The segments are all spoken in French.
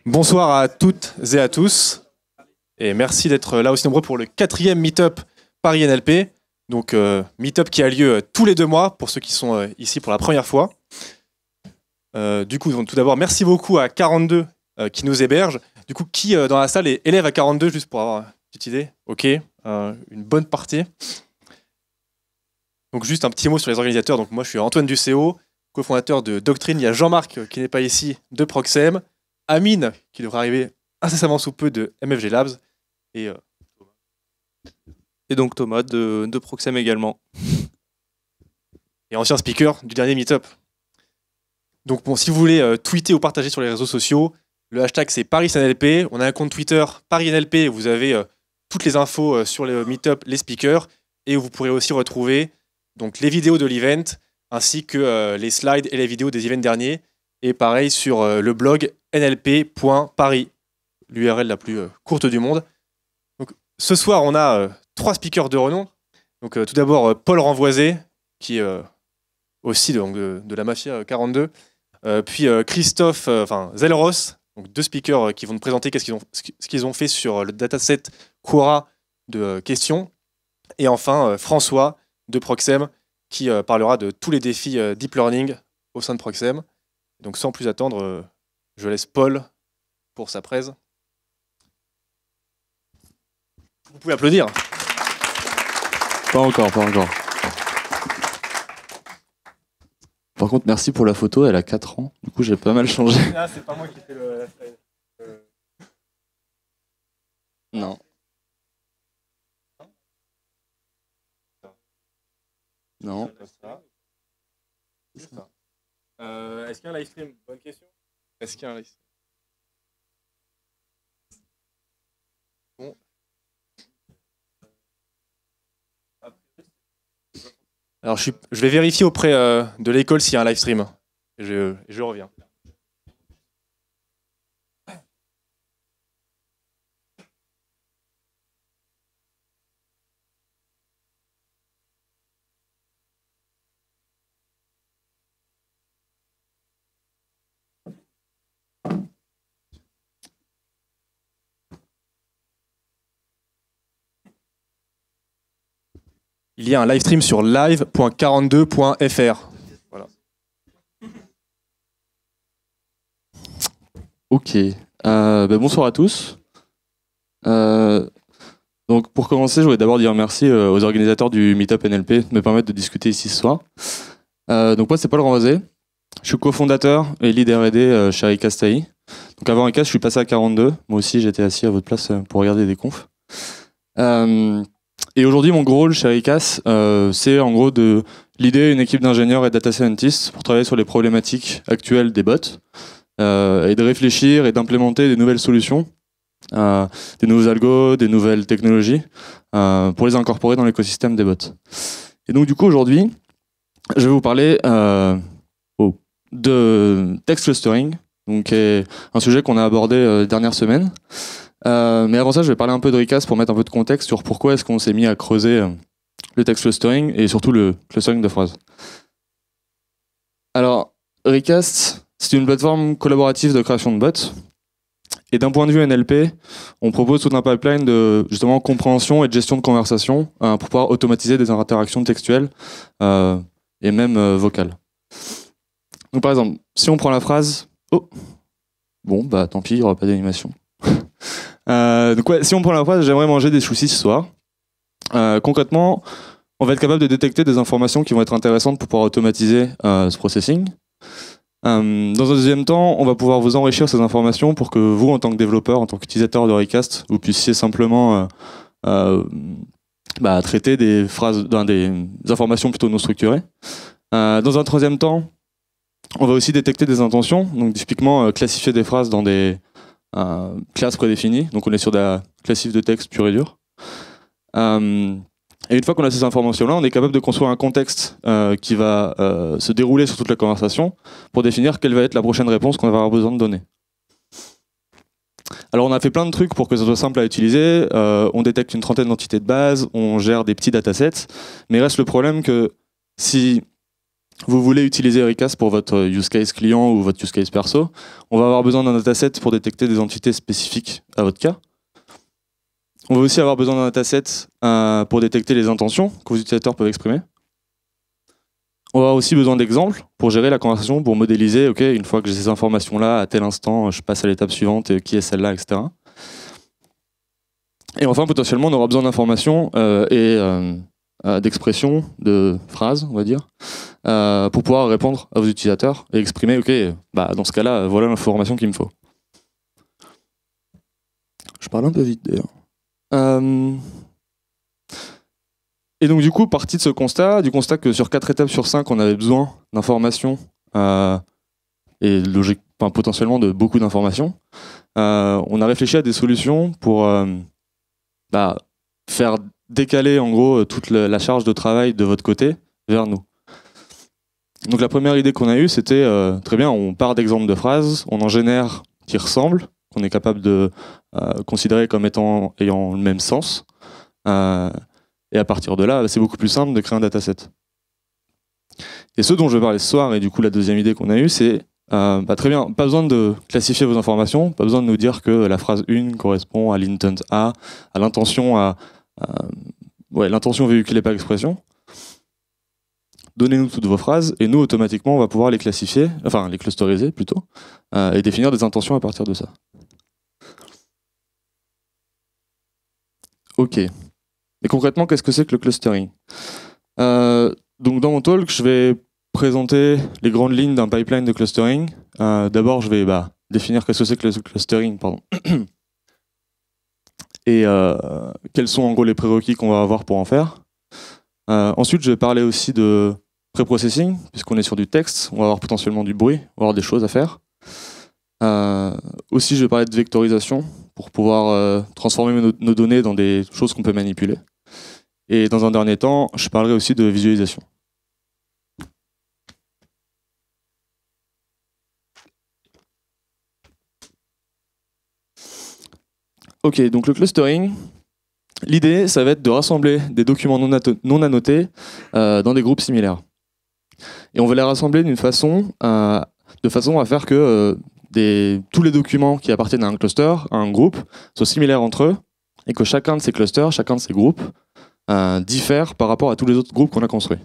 Bonsoir à toutes et à tous, et merci d'être là aussi nombreux pour le 4e Meetup Paris NLP. Donc Meetup qui a lieu tous les 2 mois pour ceux qui sont ici pour la première fois. Du coup, tout d'abord, merci beaucoup à 42 qui nous héberge. Du coup, qui dans la salle est élève à 42, juste pour avoir une petite idée? Ok, une bonne partie. Donc juste un petit mot sur les organisateurs. Donc moi, je suis Antoine Ducéo, cofondateur de Doctrine. Il y a Jean-Marc qui n'est pas ici, de Proxem. Amine, qui devrait arriver incessamment sous peu, de MFG Labs. Et donc Thomas de Proxem également. Et ancien speaker du dernier Meetup. Donc bon, si vous voulez tweeter ou partager sur les réseaux sociaux, le hashtag c'est ParisNLP. On a un compte Twitter ParisNLP. Vous avez toutes les infos sur le Meetup, les speakers. Et vous pourrez aussi retrouver donc, les vidéos de l'event, ainsi que les slides et les vidéos des events derniers. Et pareil sur le blog nlp.paris, l'URL la plus courte du monde. Donc, ce soir, on a 3 speakers de renom. Donc, tout d'abord, Paul Renvoisé, qui est aussi de la Mafia 42. Puis Christophe Zelleros, donc 2 speakers qui vont nous présenter ce qu'ils ont fait sur le dataset Quora de questions. Et enfin, François de Proxem, qui parlera de tous les défis Deep Learning au sein de Proxem. Donc sans plus attendre, je laisse Paul pour sa presse. Vous pouvez applaudir. Pas encore. Par contre, merci pour la photo, elle a 4 ans. Du coup, j'ai pas mal changé. Ah, c'est pas moi qui fais le... Non. Non. C'est ça. Est-ce qu'il y a un live stream? Bonne question. Est-ce qu'il y a un live stream? Bon. Alors je vais vérifier auprès de l'école s'il y a un live stream. Et je reviens. Il y a un live stream sur live.42.fr. Voilà. Ok. Bonsoir à tous. Donc pour commencer, je voudrais d'abord dire merci aux organisateurs du Meetup NLP de me permettre de discuter ici ce soir. Donc moi, c'est Paul Renvoisé. Je suis cofondateur et lead R&D chez Recast AI. Donc avant Recast, je suis passé à 42. Moi aussi, j'étais assis à votre place pour regarder des confs. Et aujourd'hui, mon gros rôle chez Recast, c'est en gros de leader une équipe d'ingénieurs et data scientists pour travailler sur les problématiques actuelles des bots et de réfléchir et d'implémenter des nouvelles solutions, des nouveaux algos, des nouvelles technologies pour les incorporer dans l'écosystème des bots. Et donc du coup, aujourd'hui, je vais vous parler de text clustering, donc un sujet qu'on a abordé les dernières semaines. Mais avant ça, je vais parler un peu de Recast pour mettre un peu de contexte sur pourquoi est-ce qu'on s'est mis à creuser le text clustering et surtout le clustering de phrases. Alors, Recast, c'est une plateforme collaborative de création de bots. Et d'un point de vue NLP, on propose tout un pipeline de justement compréhension et de gestion de conversation pour pouvoir automatiser des interactions textuelles et même vocales. Donc par exemple, si on prend la phrase « Oh, bon, bah tant pis, il n'y aura pas d'animation. » Donc ouais, si on prend la phrase « J'aimerais manger des sushis ce soir », concrètement, on va être capable de détecter des informations qui vont être intéressantes pour pouvoir automatiser ce processing. Dans un deuxième temps, on va pouvoir vous enrichir ces informations pour que vous, en tant que développeur, en tant qu'utilisateur de Recast, vous puissiez simplement traiter des phrases, des informations plutôt non structurées. Dans un troisième temps, on va aussi détecter des intentions, donc typiquement classifier des phrases dans des classes prédéfinies. Donc on est sur de la classif de texte pur et dur. Et une fois qu'on a ces informations-là, on est capable de construire un contexte qui va se dérouler sur toute la conversation pour définir quelle va être la prochaine réponse qu'on va avoir besoin de donner. Alors on a fait plein de trucs pour que ça soit simple à utiliser. On détecte une trentaine d'entités de base, on gère des petits datasets, mais reste le problème que si vous voulez utiliser Recast pour votre use case client ou votre use case perso, on va avoir besoin d'un dataset pour détecter des entités spécifiques à votre cas. On va aussi avoir besoin d'un dataset pour détecter les intentions que vos utilisateurs peuvent exprimer. On va avoir aussi besoin d'exemples pour gérer la conversation, pour modéliser, ok, une fois que j'ai ces informations-là, à tel instant, je passe à l'étape suivante, qui est celle-là, etc. Et enfin, potentiellement, on aura besoin d'informations et d'expressions, de phrases, on va dire, pour pouvoir répondre à vos utilisateurs et exprimer, ok, bah, dans ce cas-là, voilà l'information qu'il me faut. Je parle un peu vite d'ailleurs. Et donc du coup, partie de ce constat, du constat que sur 4 étapes sur 5, on avait besoin d'informations et potentiellement de beaucoup d'informations, on a réfléchi à des solutions pour faire décaler en gros toute la charge de travail de votre côté vers nous. Donc la première idée qu'on a eue, c'était très bien, on part d'exemples de phrases, on en génère qui ressemblent, qu'on est capable de considérer comme ayant le même sens. Et à partir de là, c'est beaucoup plus simple de créer un dataset. Et ce dont je vais parler ce soir, et du coup la deuxième idée qu'on a eue, c'est très bien, pas besoin de classifier vos informations, pas besoin de nous dire que la phrase 1 correspond à l'intent A, à l'intention l'intention véhiculée par l'expression. Donnez-nous toutes vos phrases, et nous, automatiquement, on va pouvoir les classifier, enfin les clusteriser plutôt, et définir des intentions à partir de ça. Ok. Mais concrètement, qu'est-ce que c'est que le clustering ? Donc dans mon talk, je vais présenter les grandes lignes d'un pipeline de clustering. D'abord, je vais définir qu'est-ce que c'est que le clustering, pardon. Et quels sont en gros les prérequis qu'on va avoir pour en faire. Ensuite, je vais parler aussi de pré-processing, puisqu'on est sur du texte, on va avoir potentiellement du bruit, on va avoir des choses à faire. Aussi, je vais parler de vectorisation, pour pouvoir transformer nos données dans des choses qu'on peut manipuler. Et dans un dernier temps, je parlerai aussi de visualisation. Ok, donc le clustering, l'idée, ça va être de rassembler des documents non annotés dans des groupes similaires. Et on va les rassembler de façon à faire que tous les documents qui appartiennent à un cluster, à un groupe, soient similaires entre eux, et que chacun de ces clusters, chacun de ces groupes, diffère par rapport à tous les autres groupes qu'on a construits.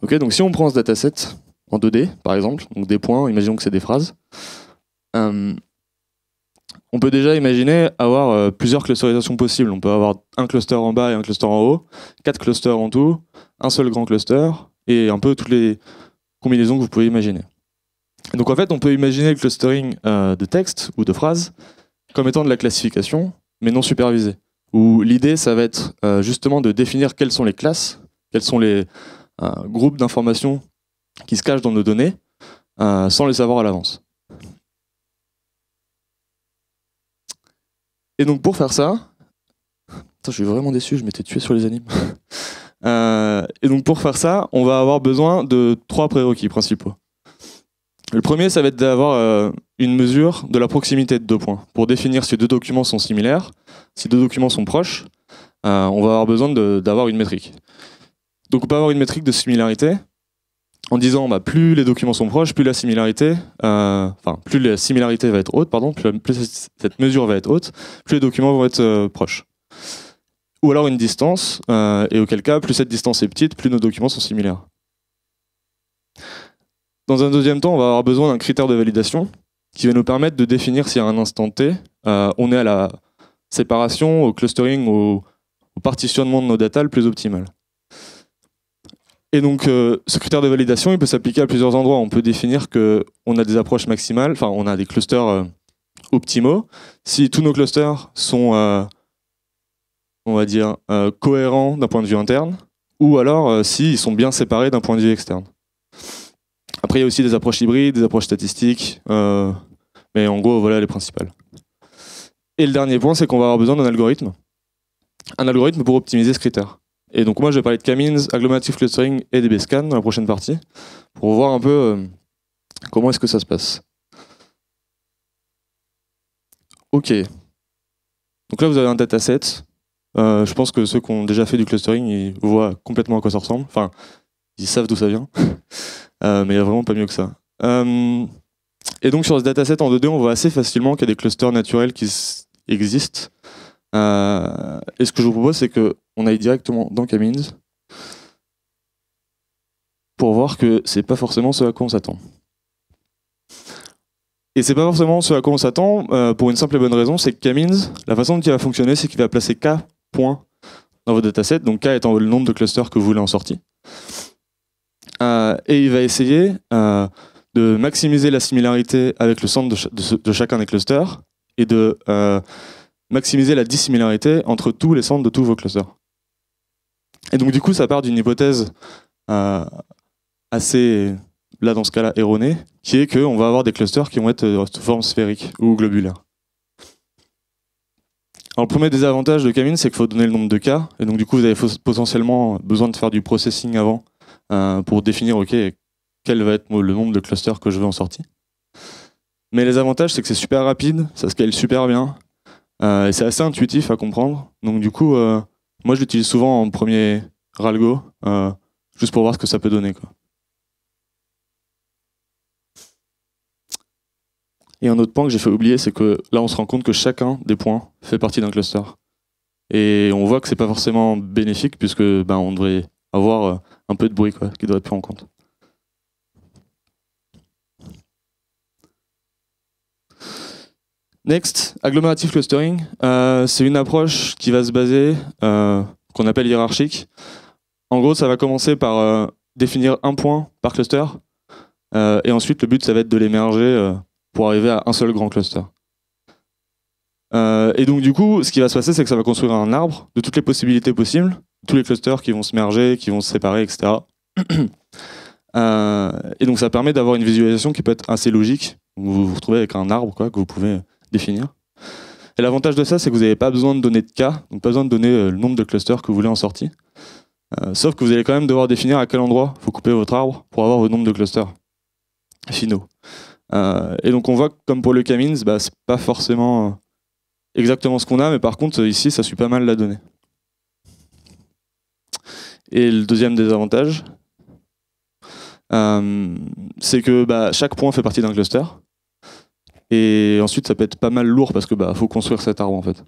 Ok, donc si on prend ce dataset en 2D, par exemple, donc des points, imaginons que c'est des phrases, on peut déjà imaginer avoir plusieurs clusterisations possibles. On peut avoir un cluster en bas et un cluster en haut, 4 clusters en tout, un seul grand cluster, et un peu toutes les combinaisons que vous pouvez imaginer. Donc en fait, on peut imaginer le clustering de texte ou de phrases comme étant de la classification, mais non supervisée. Où l'idée, ça va être justement de définir quelles sont les classes, quels sont les groupes d'informations qui se cachent dans nos données, sans les savoir à l'avance. Et donc pour faire ça, je suis vraiment déçu, je m'étais tué sur les animes. Et donc pour faire ça, on va avoir besoin de 3 prérequis principaux. Le premier, ça va être d'avoir une mesure de la proximité de 2 points. Pour définir si 2 documents sont similaires, si 2 documents sont proches, on va avoir besoin d'avoir une métrique. Donc on peut avoir une métrique de similarité en disant plus les documents sont proches, plus la similarité va être haute, plus cette mesure va être haute, plus les documents vont être proches. Ou alors une distance, et auquel cas, plus cette distance est petite, plus nos documents sont similaires. Dans un deuxième temps, on va avoir besoin d'un critère de validation qui va nous permettre de définir si à un instant T, on est à la séparation, au clustering, au partitionnement de nos data le plus optimal. Et donc, ce critère de validation, il peut s'appliquer à plusieurs endroits. On peut définir qu'on a des approches maximales, enfin, on a des clusters optimaux. Si tous nos clusters sont, on va dire, cohérents d'un point de vue interne, ou alors s'ils sont bien séparés d'un point de vue externe. Après, il y a aussi des approches hybrides, des approches statistiques, mais en gros, voilà les principales. Et le dernier point, c'est qu'on va avoir besoin d'un algorithme. Un algorithme pour optimiser ce critère. Et donc moi, je vais parler de K-means, agglomerative clustering et DB-scan dans la prochaine partie, pour voir un peu comment est-ce que ça se passe. Ok. Donc là, vous avez un dataset. Je pense que ceux qui ont déjà fait du clustering, ils voient complètement à quoi ça ressemble. Enfin, ils savent d'où ça vient. Mais il n'y a vraiment pas mieux que ça. Et donc sur ce dataset en 2D, on voit assez facilement qu'il y a des clusters naturels qui existent. Et ce que je vous propose, c'est qu'on aille directement dans K-means pour voir que c'est pas forcément ce à quoi on s'attend. Et c'est pas forcément ce à quoi on s'attend pour une simple et bonne raison, c'est que K-means, la façon dont il va fonctionner, c'est qu'il va placer K points dans votre dataset, donc K étant le nombre de clusters que vous voulez en sortie. Et il va essayer de maximiser la similarité avec le centre de chacun des clusters et de maximiser la dissimilarité entre tous les centres de tous vos clusters. Et donc du coup, ça part d'une hypothèse assez, là dans ce cas-là, erronée, qui est qu'on va avoir des clusters qui vont être de forme sphérique ou globulaire. Alors le premier désavantage de K-means, c'est qu'il faut donner le nombre de K, et donc du coup vous avez potentiellement besoin de faire du processing avant pour définir quel va être le nombre de clusters que je veux en sortie. Mais les avantages, c'est que c'est super rapide, ça scale super bien, et c'est assez intuitif à comprendre. Donc du coup, moi je l'utilise souvent en premier ralgo, juste pour voir ce que ça peut donner, quoi. Et un autre point que j'ai fait oublier, c'est que là on se rend compte que chacun des points fait partie d'un cluster. Et on voit que c'est pas forcément bénéfique puisque on devrait avoir un peu de bruit qui doit être pris en compte. Next, agglomerative clustering. C'est une approche qui va se baser, qu'on appelle hiérarchique. En gros, ça va commencer par définir un point par cluster. Et ensuite, le but, ça va être de l'émerger pour arriver à un seul grand cluster. Et donc du coup, ce qui va se passer, c'est que ça va construire un arbre de toutes les possibilités possibles, tous les clusters qui vont se merger, qui vont se séparer, etc. Et donc ça permet d'avoir une visualisation qui peut être assez logique. Vous vous retrouvez avec un arbre que vous pouvez définir. Et l'avantage de ça, c'est que vous n'avez pas besoin de donner de K, donc pas besoin de donner le nombre de clusters que vous voulez en sortie. Sauf que vous allez quand même devoir définir à quel endroit il faut couper votre arbre pour avoir votre nombre de clusters finaux. Et donc on voit que comme pour le K-means, c'est pas forcément exactement ce qu'on a, mais par contre ici ça suit pas mal la donnée. Et le deuxième désavantage, c'est que chaque point fait partie d'un cluster. Et ensuite ça peut être pas mal lourd parce que faut construire cet arbre en fait.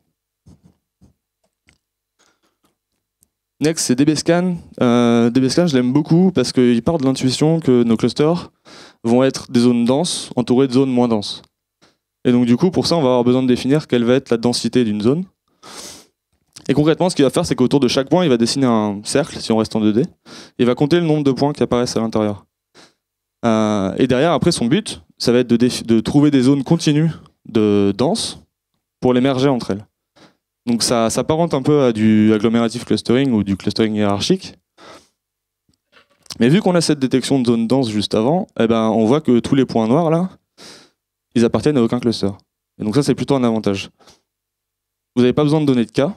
Next, c'est DBScan. DBScan, je l'aime beaucoup parce qu'il part de l'intuition que nos clusters vont être des zones denses entourées de zones moins denses. Et donc du coup, pour ça, on va avoir besoin de définir quelle va être la densité d'une zone. Et concrètement, ce qu'il va faire, c'est qu'autour de chaque point, il va dessiner un cercle, si on reste en 2D, et il va compter le nombre de points qui apparaissent à l'intérieur. Et derrière, après, son but, ça va être de trouver des zones continues de denses pour les merger entre elles. Donc ça s'apparente un peu à du agglomerative clustering ou du clustering hiérarchique. Mais vu qu'on a cette détection de zone dense juste avant, on voit que tous les points noirs là, ils appartiennent à aucun cluster. Et donc ça c'est plutôt un avantage. Vous n'avez pas besoin de donner de cas,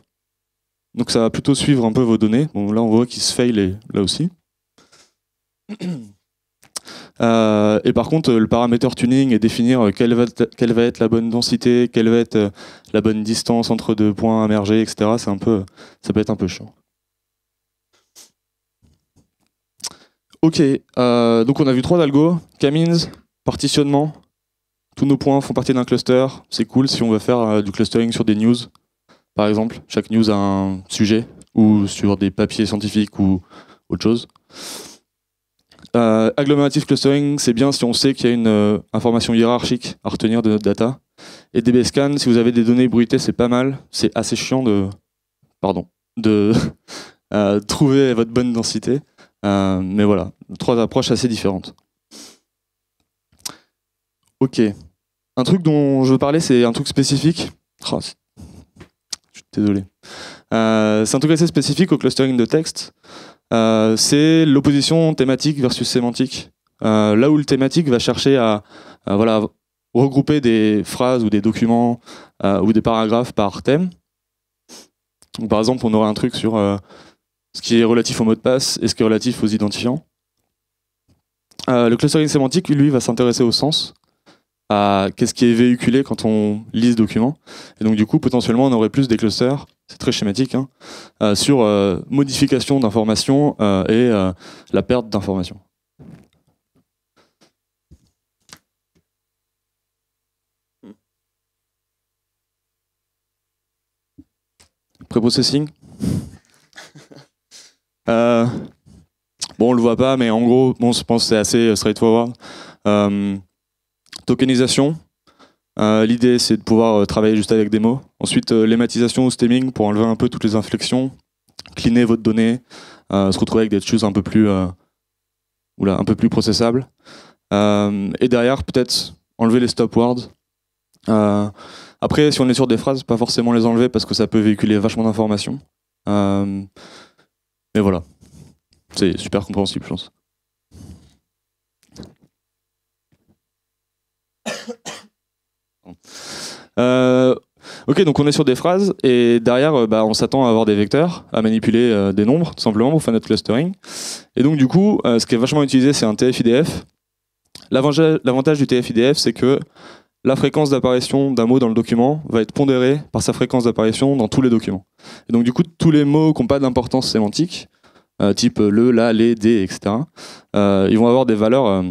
donc ça va plutôt suivre un peu vos données. Bon là on voit qu'il se fail là aussi. Et par contre, le paramètre tuning et définir quelle va être la bonne densité, quelle va être la bonne distance entre deux points à merger, etc. Ça peut être un peu chiant. Ok, donc on a vu 3 algos, K-means, partitionnement. Tous nos points font partie d'un cluster. C'est cool si on veut faire du clustering sur des news, par exemple. Chaque news a un sujet, ou sur des papiers scientifiques ou autre chose. Agglomerative clustering, c'est bien si on sait qu'il y a une information hiérarchique à retenir de notre data. Et DBScan, si vous avez des données bruitées, c'est pas mal. C'est assez chiant de trouver votre bonne densité. Mais voilà, 3 approches assez différentes. Ok. Un truc dont je veux parler, c'est un truc spécifique. Oh, je suis désolé. C'est un truc assez spécifique au clustering de texte. C'est l'opposition thématique versus sémantique. Là où le thématique va chercher à regrouper des phrases ou des documents ou des paragraphes par thème. Donc, par exemple, on aura un truc sur ce qui est relatif au mot de passe et ce qui est relatif aux identifiants. Le clustering sémantique, lui, va s'intéresser au sens, à qu'est-ce qui est véhiculé quand on lit ce document. Et donc du coup, potentiellement, on aurait plus des clusters c'est très schématique, hein, sur modification d'informations et la perte d'informations. Préprocessing. Bon, on le voit pas, mais en gros, bon, je pense que c'est assez straightforward. Tokenisation. L'idée, c'est de pouvoir travailler juste avec des mots. Ensuite, lemmatisation ou stemming pour enlever un peu toutes les inflexions, cleaner votre donnée, se retrouver avec des choses un peu plus, un peu plus processables. Et derrière, peut-être enlever les stop words. Après, si on est sur des phrases, pas forcément les enlever parce que ça peut véhiculer vachement d'informations. Mais voilà, c'est super compréhensible, je pense. Ok, donc on est sur des phrases et derrière, on s'attend à avoir des vecteurs, à manipuler des nombres, tout simplement pour faire notre clustering. Et donc du coup, ce qui est vachement utilisé, c'est un TF-IDF. L'avantage du TF-IDF, c'est que la fréquence d'apparition d'un mot dans le document va être pondérée par sa fréquence d'apparition dans tous les documents. Et donc du coup, tous les mots qui n'ont pas d'importance sémantique, type le, la, les, des, etc., ils vont avoir des valeurs...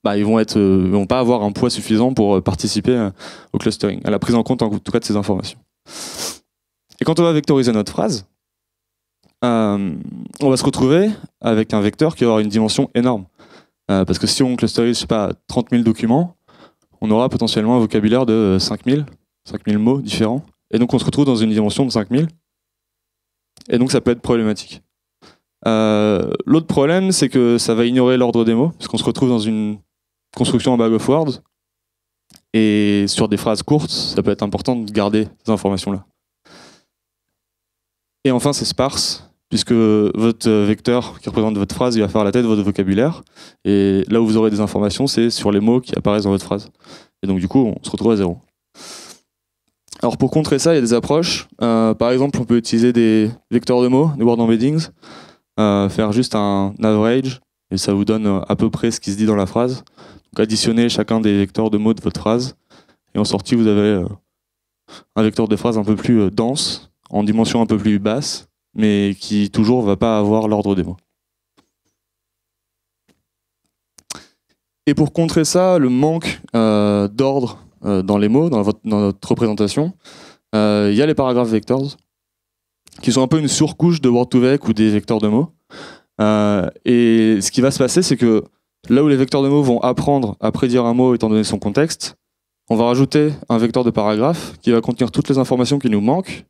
ils vont pas avoir un poids suffisant pour participer au clustering, à la prise en compte en tout cas de ces informations. Et quand on va vectoriser notre phrase, on va se retrouver avec un vecteur qui va avoir une dimension énorme. Parce que si on clusterise, je sais pas, 30 000 documents, on aura potentiellement un vocabulaire de 5 000 mots différents. Et donc on se retrouve dans une dimension de 5 000. Et donc ça peut être problématique. L'autre problème, c'est que ça va ignorer l'ordre des mots, parce qu'on se retrouve dans une construction en bag of words. Et sur des phrases courtes, ça peut être important de garder ces informations-là. Et enfin, c'est sparse, puisque votre vecteur qui représente votre phrase, il va faire la tête de votre vocabulaire. Et là où vous aurez des informations, c'est sur les mots qui apparaissent dans votre phrase. Et donc du coup, on se retrouve à zéro. Alors pour contrer ça, il y a des approches. Par exemple, on peut utiliser des vecteurs de mots, des word embeddings, faire juste un average, et ça vous donne à peu près ce qui se dit dans la phrase. Donc additionnez chacun des vecteurs de mots de votre phrase, et en sortie, vous avez un vecteur de phrase un peu plus dense, en dimension un peu plus basse, mais qui toujours va pas avoir l'ordre des mots. Et pour contrer ça, le manque d'ordre dans les mots, dans notre représentation, il y a les paragraphes vectors, qui sont un peu une surcouche de word2vec ou des vecteurs de mots. Et ce qui va se passer, c'est que là où les vecteurs de mots vont apprendre à prédire un mot étant donné son contexte, on va rajouter un vecteur de paragraphe qui va contenir toutes les informations qui nous manquent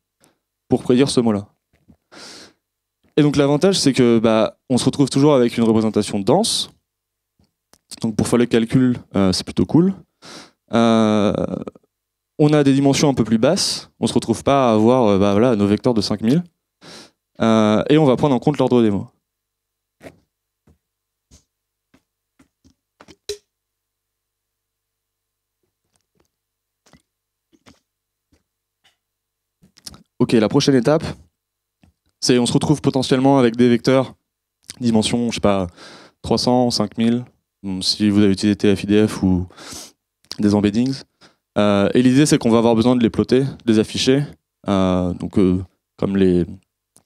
pour prédire ce mot-là. Et donc l'avantage, c'est que on se retrouve toujours avec une représentation dense. Donc pour faire le calcul, c'est plutôt cool. On a des dimensions un peu plus basses. On ne se retrouve pas à avoir nos vecteurs de 5000. Et on va prendre en compte l'ordre des mots. Ok, la prochaine étape, c'est on se retrouve potentiellement avec des vecteurs dimension, je sais pas, 300, 5000, si vous avez utilisé TF-IDF ou des embeddings. Et l'idée, c'est qu'on va avoir besoin de les plotter, de les afficher, comme les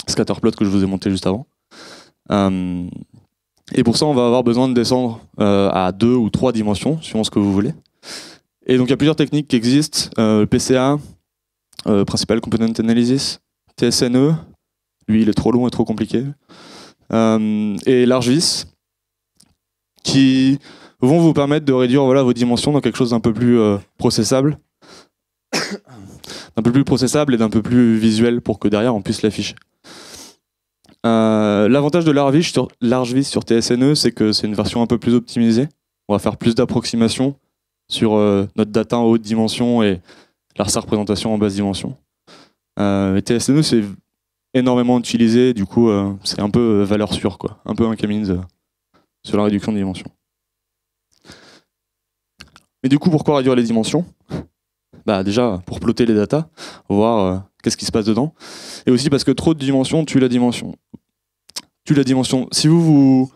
scatterplots que je vous ai montés juste avant. Et pour ça, on va avoir besoin de descendre à 2 ou 3 dimensions, suivant ce que vous voulez. Et donc, il y a plusieurs techniques qui existent. PCA, Principal Component Analysis, TSNE, lui, il est trop long et trop compliqué. Et LargeVis, qui vont vous permettre de réduire vos dimensions dans quelque chose d'un peu plus processable. D'un peu plus processable et d'un peu plus visuel pour que derrière on puisse l'afficher. L'avantage de LargeVis sur TSNE, c'est que c'est une version un peu plus optimisée. On va faire plus d'approximations sur notre data en haute dimension et sa représentation en basse dimension. Et TSNE, c'est énormément utilisé, du coup, c'est un peu valeur sûre, quoi. Un peu un K-means sur la réduction de dimensions. Mais du coup, pourquoi réduire les dimensions ? Déjà, pour plotter les datas, voir qu'est-ce qui se passe dedans. Et aussi parce que trop de dimensions tue la dimension. Si vous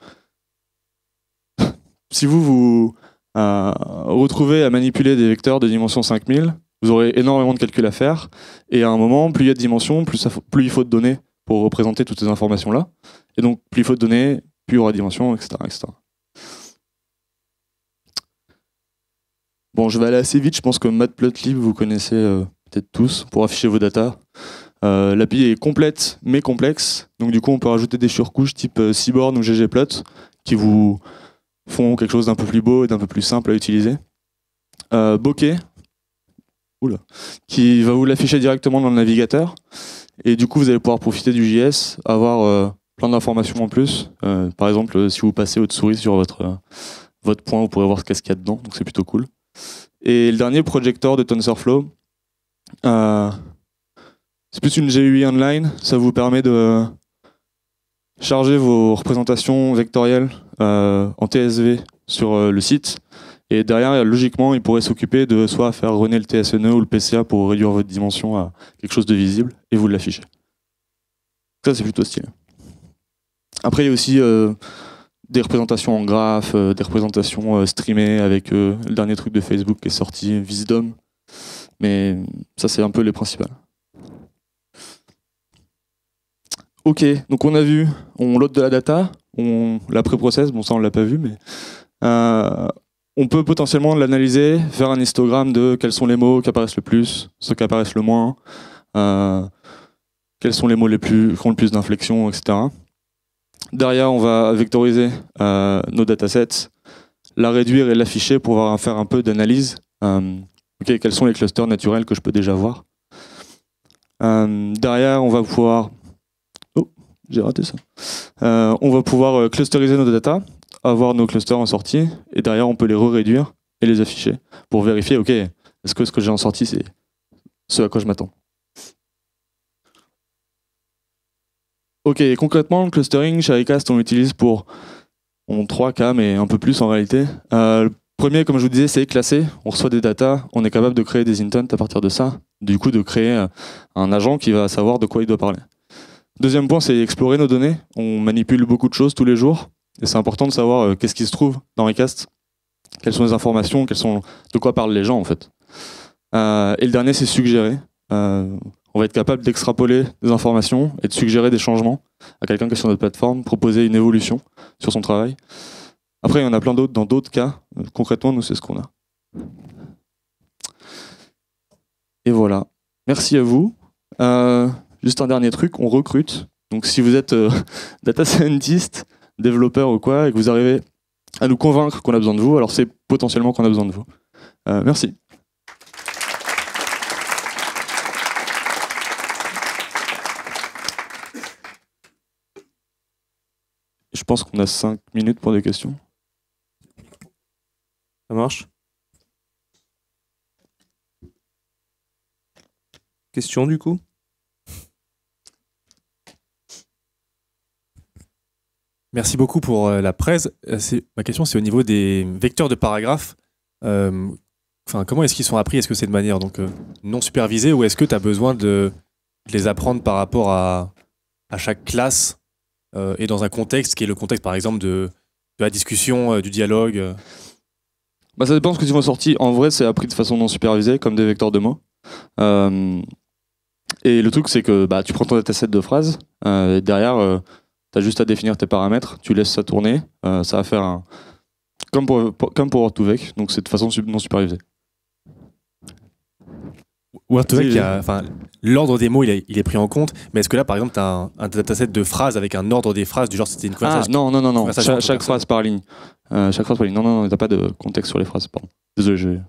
retrouvez à manipuler des vecteurs de dimension 5000, vous aurez énormément de calculs à faire. Et à un moment, plus il y a de dimensions, plus il faut de données pour représenter toutes ces informations-là. Et donc, plus il faut de données, plus il y aura de dimensions, etc., etc. Bon, je vais aller assez vite. Je pense que Matplotlib, vous connaissez peut-être tous, pour afficher vos datas. L'API est complète, mais complexe. Donc du coup, on peut rajouter des surcouches type Seaborn ou ggplot qui vous font quelque chose d'un peu plus beau et d'un peu plus simple à utiliser. Bokeh, qui va vous l'afficher directement dans le navigateur. Et du coup, vous allez pouvoir profiter du JS, avoir plein d'informations en plus. Par exemple, si vous passez votre souris sur votre point, vous pourrez voir ce qu'il y a dedans. Donc c'est plutôt cool. Et le dernier, Projector de TensorFlow. C'est plus une GUI online. Ça vous permet de charger vos représentations vectorielles en TSV sur le site. Et derrière, logiquement, il pourrait s'occuper de soit faire runner le TSNE ou le PCA pour réduire votre dimension à quelque chose de visible et vous l'affichez. Ça, c'est plutôt stylé. Après, il y a aussi des représentations en graphe, des représentations streamées avec le dernier truc de Facebook qui est sorti, Wisdom. Mais ça, c'est un peu les principales. Ok, donc on a vu, on load de la data, on la pré-process, bon ça on l'a pas vu, mais on peut potentiellement l'analyser, faire un histogramme de quels sont les mots qui apparaissent le plus, ceux qui apparaissent le moins, quels sont les mots qui ont le plus d'inflexion, etc. Derrière, on va vectoriser nos datasets, la réduire et l'afficher pour pouvoir faire un peu d'analyse. Quels sont les clusters naturels que je peux déjà voir. Derrière, on va pouvoir... Oh, j'ai raté ça. On va pouvoir clusteriser nos data, avoir nos clusters en sortie, et derrière, on peut les réduire et les afficher pour vérifier, ok, est-ce que ce que j'ai en sortie, c'est ce à quoi je m'attends. Ok, concrètement, le clustering, chez iCast, on l'utilise pour 3 cas, mais un peu plus en réalité. Le premier, comme je vous disais, c'est classer. On reçoit des datas, on est capable de créer des intents à partir de ça. Du coup, de créer un agent qui va savoir de quoi il doit parler. Deuxième point, c'est explorer nos données. On manipule beaucoup de choses tous les jours. Et c'est important de savoir qu'est-ce qui se trouve dans iCast, quelles sont les informations, de quoi parlent les gens, en fait. Et le dernier, c'est suggérer. On va être capable d'extrapoler des informations et de suggérer des changements à quelqu'un qui est sur notre plateforme, proposer une évolution sur son travail. Après, il y en a plein d'autres dans d'autres cas. Concrètement, nous, c'est ce qu'on a. Et voilà. Merci à vous. Juste un dernier truc, on recrute. Donc si vous êtes data scientist, développeur ou quoi, et que vous arrivez à nous convaincre qu'on a besoin de vous, alors c'est potentiellement qu'on a besoin de vous. Merci. Je pense qu'on a 5 minutes pour des questions. Ça marche? Question du coup? Merci beaucoup pour la presse. Ma question, c'est au niveau des vecteurs de paragraphes. Comment est-ce qu'ils sont appris? Est-ce que c'est de manière non supervisée ou est-ce que tu as besoin de les apprendre par rapport à chaque classe et dans un contexte qui est le contexte, par exemple, de la discussion, du dialogue Ça dépend de ce que tu m'as sorti. En vrai, c'est appris de façon non supervisée, comme des vecteurs de mots. Et le truc, c'est que tu prends ton dataset de phrases, et derrière, tu as juste à définir tes paramètres, tu laisses ça tourner, ça va faire comme pour Word2Vec, donc c'est de façon non supervisée. Word2Vec, l'ordre des mots, il est pris en compte, mais est-ce que là, par exemple, tu as un dataset de phrases avec un ordre des phrases, du genre c'était une conversation? Non. Chaque phrase par ligne. Chaque phrase par ligne. Non, t'as pas de contexte sur les phrases, pardon. Désolé,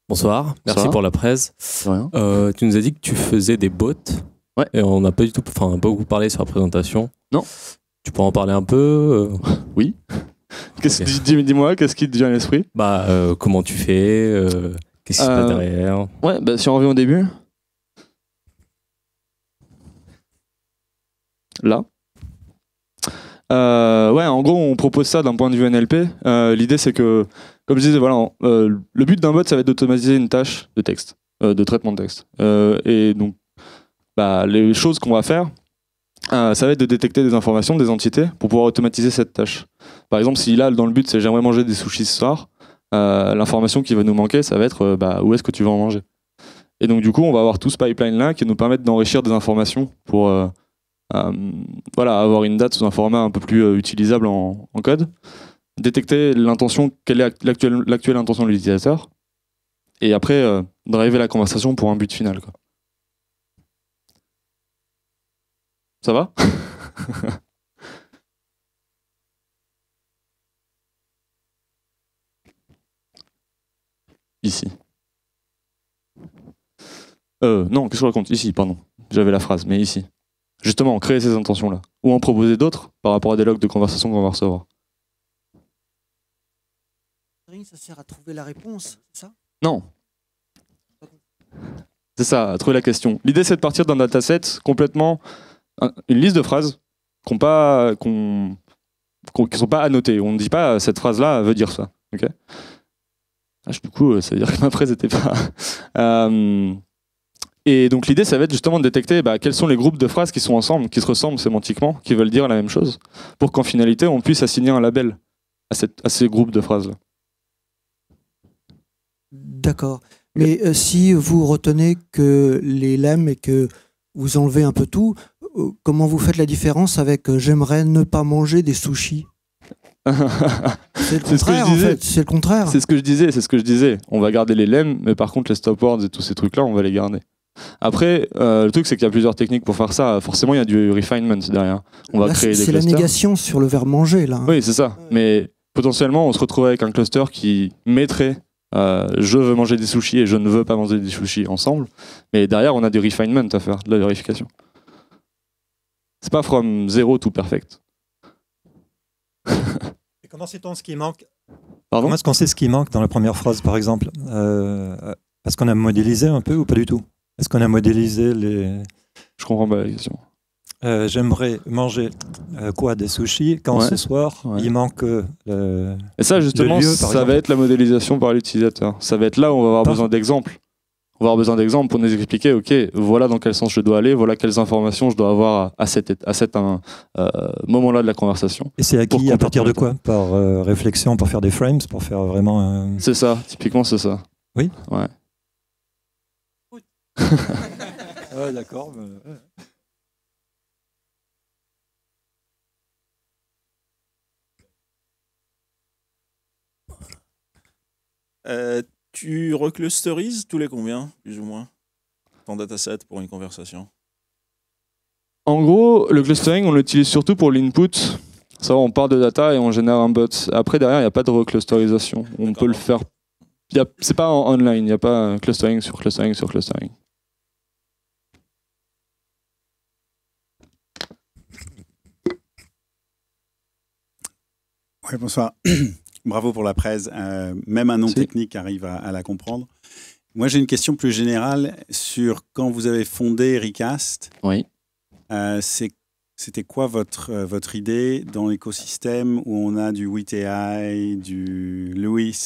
Bonsoir, merci pour la presse. Rien. Tu nous as dit que tu faisais des bots. Ouais. Et on n'a pas du tout, pas beaucoup parlé sur la présentation. Non. Tu peux en parler un peu Oui. Dis-moi, qu'est-ce qui te vient à l'esprit? Comment tu fais qu'est-ce qui se passe derrière? Ouais, si on revient au début. Là. En gros, on propose ça d'un point de vue NLP. L'idée, c'est que, comme je disais, le but d'un bot, ça va être d'automatiser une tâche de texte, de traitement de texte. Et donc, les choses qu'on va faire, ça va être de détecter des informations, des entités, pour pouvoir automatiser cette tâche. Par exemple, si là, dans le but, c'est j'aimerais manger des sushis ce soir, l'information qui va nous manquer, ça va être où est-ce que tu vas en manger. Et donc, du coup, on va avoir tout ce pipeline-là qui nous permet d'enrichir des informations pour avoir une date sous un format un peu plus utilisable en code. Détecter l'intention, quelle est l'actuelle intention de l'utilisateur. Et après, driver la conversation pour un but final, quoi. Ça va? Ici. Non, qu'est-ce que je raconte? Ici, pardon. J'avais la phrase, mais ici. Justement, créer ces intentions-là. Ou en proposer d'autres par rapport à des logs de conversation qu'on va recevoir. Ça sert à trouver la réponse, c'est ça? Non. C'est ça, à trouver la question. L'idée, c'est de partir d'un dataset complètement... une liste de phrases qui ne sont pas annotées. On ne dit pas cette phrase-là veut dire ça. Okay, du coup, ça veut dire que ma phrase n'était pas... Et donc l'idée, ça va être justement de détecter quels sont les groupes de phrases qui sont ensemble, qui se ressemblent sémantiquement, qui veulent dire la même chose, pour qu'en finalité, on puisse assigner un label à ces groupes de phrases-là. D'accord. Mais si vous retenez que les lemmes et que vous enlevez un peu tout, comment vous faites la différence avec j'aimerais ne pas manger des sushis? C'est le contraire, en fait. C'est le contraire. C'est ce que je disais. On va garder les lemmes, mais par contre, les stop words et tous ces trucs-là, on va les garder. Après, le truc, c'est qu'il y a plusieurs techniques pour faire ça. Forcément, il y a du refinement derrière. On va créer des clusters. C'est la négation sur le verbe manger, là. Oui, c'est ça. Mais potentiellement, on se retrouve avec un cluster qui mettrait je veux manger des sushis et je ne veux pas manger des sushis ensemble. Mais derrière, on a du refinement à faire, de la vérification. C'est pas from zero to perfect. Et comment sait-on ce qui manque? Pardon? Comment est-ce qu'on sait ce qui manque dans la première phrase, par exemple? Est-ce qu'on a modélisé un peu ou pas du tout? Est-ce qu'on a modélisé les... Je comprends pas la question. J'aimerais manger des sushis quand ce soir il manque et ça justement ça va être la modélisation par l'utilisateur. Ça va être là où on va avoir besoin d'exemples. On va avoir besoin d'exemples pour nous expliquer ok, voilà dans quel sens je dois aller, voilà quelles informations je dois avoir à cet moment-là de la conversation. Et c'est acquis à partir de quoi? Par réflexion, pour faire des frames, pour faire vraiment... C'est ça, typiquement c'est ça. Oui. Ouais. Ouais, d'accord. Mais... Tu reclusterises tous les combien, plus ou moins, ton dataset pour une conversation? En gros, le clustering, on l'utilise surtout pour l'input. Ça, on part de data et on génère un bot. Après, derrière, il n'y a pas de reclusterisation. On peut le faire. C'est pas en online, il n'y a pas clustering sur clustering sur clustering. Oui, bonsoir. Bravo pour la presse. Même un non technique arrive à la comprendre. Moi, j'ai une question plus générale sur quand vous avez fondé Recast. Oui. C'était quoi votre idée dans l'écosystème où on a du WeTI, du Louis,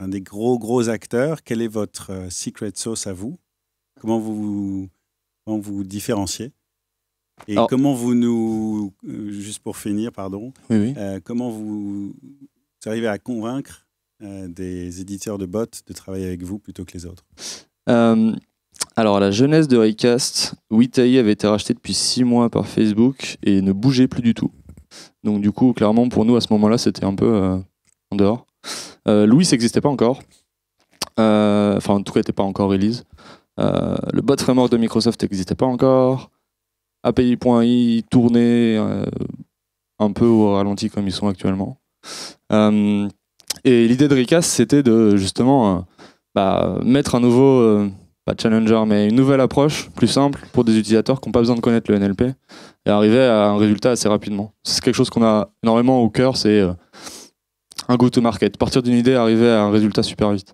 des gros acteurs? Quel est votre secret sauce à vous? Comment vous différenciez? Et comment vous juste pour finir, pardon, comment vous arrivez à convaincre des éditeurs de bots de travailler avec vous plutôt que les autres? Alors, la jeunesse de Recast, WeTI avait été racheté depuis 6 mois par Facebook et ne bougeait plus du tout. Donc du coup, clairement, pour nous, à ce moment-là, c'était un peu en dehors. Louis n'existait pas encore. En tout cas, n'était pas encore release. Le bot framework de Microsoft n'existait pas encore. API.i tournait un peu au ralenti comme ils sont actuellement. Et l'idée de Recast, c'était de justement mettre un nouveau, pas challenger, mais une nouvelle approche plus simple pour des utilisateurs qui n'ont pas besoin de connaître le NLP et arriver à un résultat assez rapidement. C'est quelque chose qu'on a énormément au cœur, c'est un go-to-market. Partir d'une idée, arriver à un résultat super vite.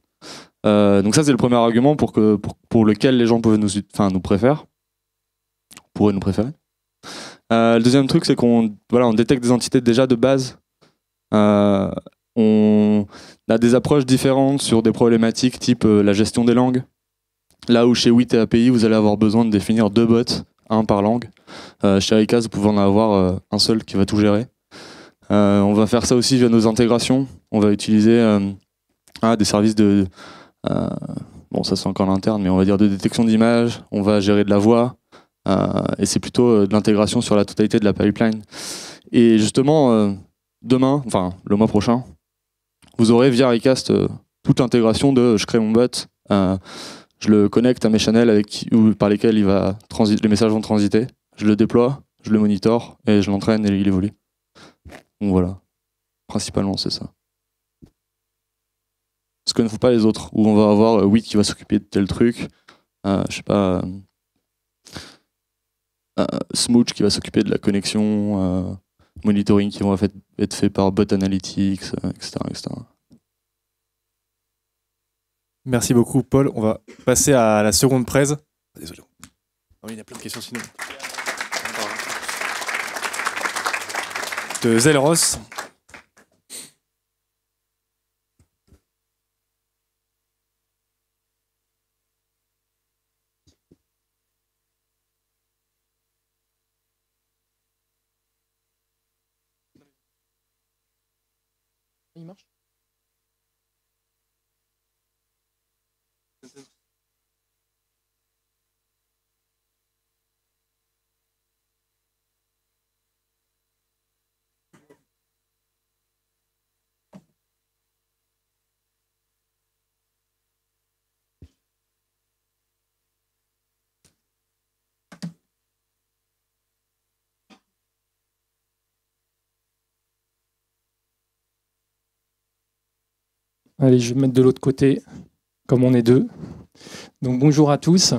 Donc ça, c'est le premier argument pour lequel les gens pourraient nous préfèrent. Pourraient nous préférer. Le deuxième truc, c'est qu'on détecte des entités déjà de base. On a des approches différentes sur des problématiques type la gestion des langues. Là où chez WIT et API, vous allez avoir besoin de définir 2 bots, un par langue. Chez Recast, vous pouvez en avoir un seul qui va tout gérer. On va faire ça aussi via nos intégrations. On va utiliser des services de... bon, ça c'est encore l'interne, mais on va dire de détection d'images. On va gérer de la voix. Et c'est plutôt de l'intégration sur la totalité de la pipeline. Et justement, demain, enfin le mois prochain, vous aurez via Recast toute l'intégration de je crée mon bot, je le connecte à mes channels par lesquels les messages vont transiter, je le déploie, je le monitore et je l'entraîne et il évolue. Donc voilà, principalement c'est ça. Ce que ne font pas les autres, où on va avoir Wit qui va s'occuper de tel truc, je sais pas, Smooch qui va s'occuper de la connexion, monitoring qui vont être fait par Bot Analytics, etc., etc. Merci beaucoup, Paul. On va passer à la seconde presse. Désolé. Ah oui, il y a plein de questions sinon. De Zelros. Il marche ? Allez, je vais me mettre de l'autre côté, comme on est deux. Donc bonjour à tous.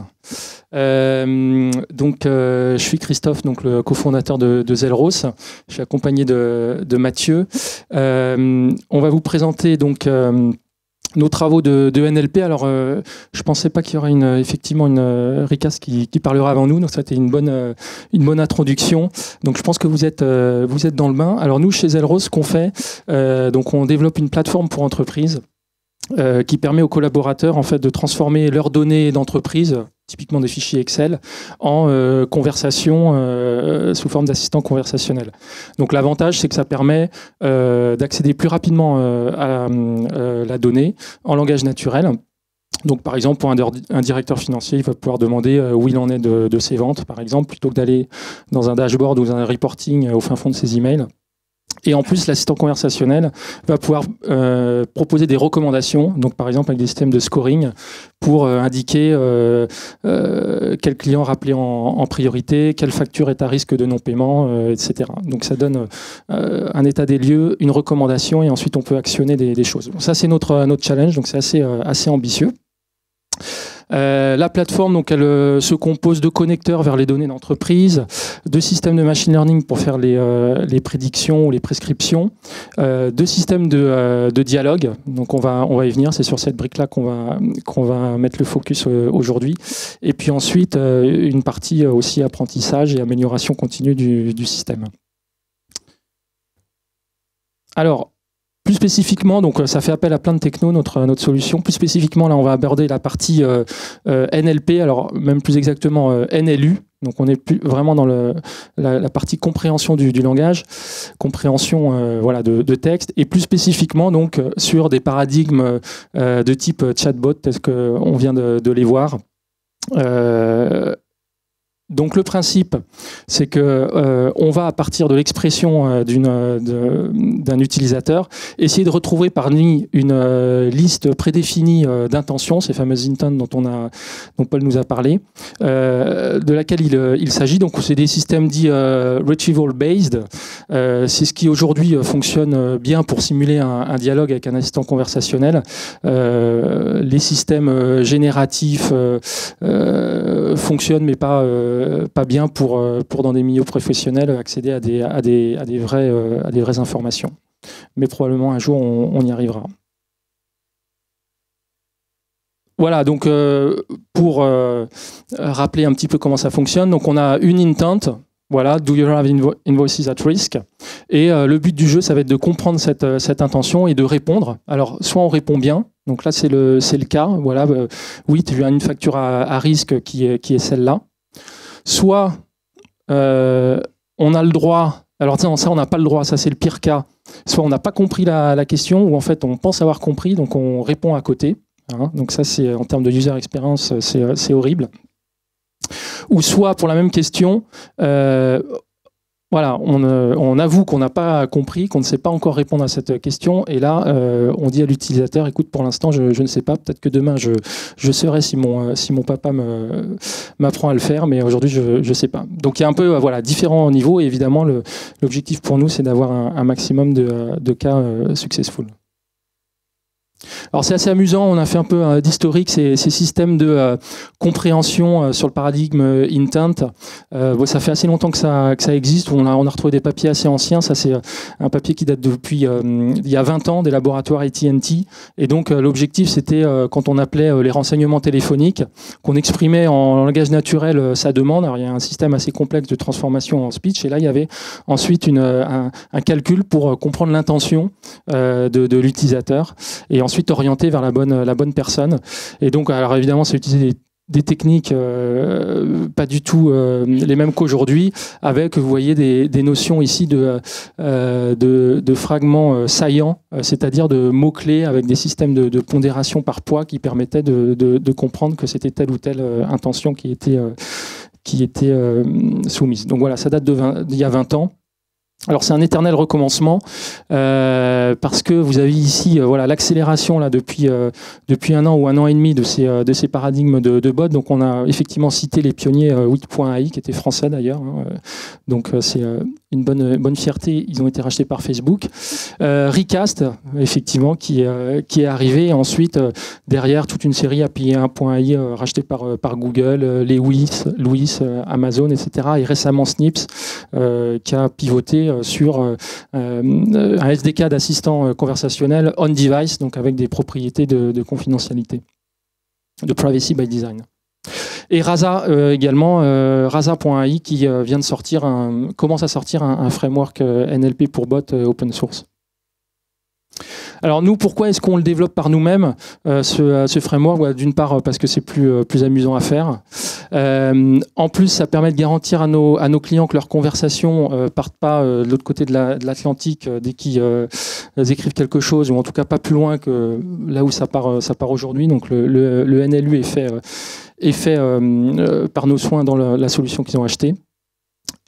Je suis Christophe, donc le cofondateur de Zelros. Je suis accompagné de Mathieu. On va vous présenter donc nos travaux de NLP. Alors, je pensais pas qu'il y aurait effectivement une Recast qui parlera avant nous. Donc, ça a été une bonne introduction. Donc, je pense que vous êtes dans le bain. Alors, nous, chez Zelros, ce qu'on fait, donc on développe une plateforme pour entreprises qui permet aux collaborateurs en fait de transformer leurs données d'entreprise, typiquement des fichiers Excel, en conversation sous forme d'assistant conversationnel. Donc l'avantage, c'est que ça permet d'accéder plus rapidement à la donnée en langage naturel. Donc par exemple, pour un directeur financier, il va pouvoir demander où il en est de ses ventes, par exemple, plutôt que d'aller dans un dashboard ou dans un reporting au fin fond de ses emails. Et en plus, l'assistant conversationnel va pouvoir proposer des recommandations, donc par exemple avec des systèmes de scoring, pour indiquer quel client rappeler en priorité, quelle facture est à risque de non-paiement, etc. Donc ça donne un état des lieux, une recommandation, et ensuite on peut actionner des choses. Bon, ça c'est notre challenge, donc c'est assez ambitieux. La plateforme, donc, elle se compose de connecteurs vers les données d'entreprise, de systèmes de machine learning pour faire les prédictions ou les prescriptions, de systèmes de dialogue. Donc on va y venir, c'est sur cette brique-là qu'on va mettre le focus aujourd'hui. Et puis ensuite, une partie aussi apprentissage et amélioration continue du système. Alors, plus spécifiquement, donc ça fait appel à plein de technos, notre solution. Plus spécifiquement, là, on va aborder la partie NLP, alors même plus exactement NLU. Donc on est plus vraiment dans la partie compréhension du langage, compréhension de texte, et plus spécifiquement donc sur des paradigmes de type chatbot, tel qu'on vient de les voir. Donc le principe, c'est que on va, à partir de l'expression d'un utilisateur, essayer de retrouver parmi une liste prédéfinie d'intentions, ces fameuses intents dont Paul nous a parlé, de laquelle il s'agit. Donc c'est des systèmes dits retrieval-based. C'est ce qui aujourd'hui fonctionne bien pour simuler un dialogue avec un assistant conversationnel. Les systèmes génératifs fonctionnent, mais pas bien pour dans des milieux professionnels accéder à des vraies informations. Mais probablement un jour on y arrivera. Voilà, donc pour rappeler un petit peu comment ça fonctionne, donc on a une intent. Voilà, do you have invoices at risk? Et le but du jeu, ça va être de comprendre cette intention et de répondre. Alors, soit on répond bien, donc là c'est le cas. Voilà, oui, tu as une facture à risque qui est celle-là. Soit on a le droit. Alors ça, on n'a pas le droit. Ça, c'est le pire cas. Soit on n'a pas compris la question, ou en fait, on pense avoir compris, donc on répond à côté. Hein. Donc ça, c'est en termes de user experience, c'est horrible. Ou soit pour la même question. Voilà, on avoue qu'on n'a pas compris, qu'on ne sait pas encore répondre à cette question. Et là, on dit à l'utilisateur, écoute, pour l'instant, je ne sais pas. Peut-être que demain, je saurai si mon papa m'apprend à le faire, mais aujourd'hui, je ne sais pas. Donc, il y a un peu différents niveaux. Et évidemment, l'objectif pour nous, c'est d'avoir un maximum de cas successful. Alors c'est assez amusant, on a fait un peu d'historique, ces systèmes de compréhension sur le paradigme intent. Ça fait assez longtemps que ça existe, on a retrouvé des papiers assez anciens, ça c'est un papier qui date depuis il y a 20 ans des laboratoires AT&T, et donc l'objectif c'était quand on appelait les renseignements téléphoniques, qu'on exprimait en langage naturel sa demande. Alors il y a un système assez complexe de transformation en speech, et là il y avait ensuite un calcul pour comprendre l'intention de l'utilisateur, et ensuite orienté vers la bonne personne. Et donc, alors évidemment, c'est utiliser des techniques pas du tout les mêmes qu'aujourd'hui, avec, vous voyez, des notions ici de fragments saillants, c'est-à-dire de mots-clés avec des systèmes de pondération par poids qui permettaient de comprendre que c'était telle ou telle intention qui était soumise. Donc voilà, ça date d'il y a 20 ans. Alors c'est un éternel recommencement parce que vous avez ici l'accélération là depuis 1 an ou 1 an et demi de ces paradigmes de bots. Donc on a effectivement cité les pionniers 8.ai qui étaient français d'ailleurs. Hein. Donc c'est une bonne fierté. Ils ont été rachetés par Facebook. Recast effectivement qui est arrivé. Et ensuite derrière toute une série API1.ai rachetés par Google, Lewis, Amazon, etc. Et récemment Snips qui a pivoté sur un SDK d'assistant conversationnel on-device, donc avec des propriétés de confidentialité, de privacy by design. Et Rasa également, Rasa.ai qui vient de commence à sortir un framework NLP pour bot open source. Alors nous, pourquoi est-ce qu'on le développe par nous-mêmes, ce framework? D'une part parce que c'est plus amusant à faire. En plus, ça permet de garantir à nos clients que leurs conversations partent pas de l'autre côté de l'Atlantique dès qu'ils écrivent quelque chose, ou en tout cas pas plus loin que là où ça part aujourd'hui. Donc le NLU est fait par nos soins dans la solution qu'ils ont achetée.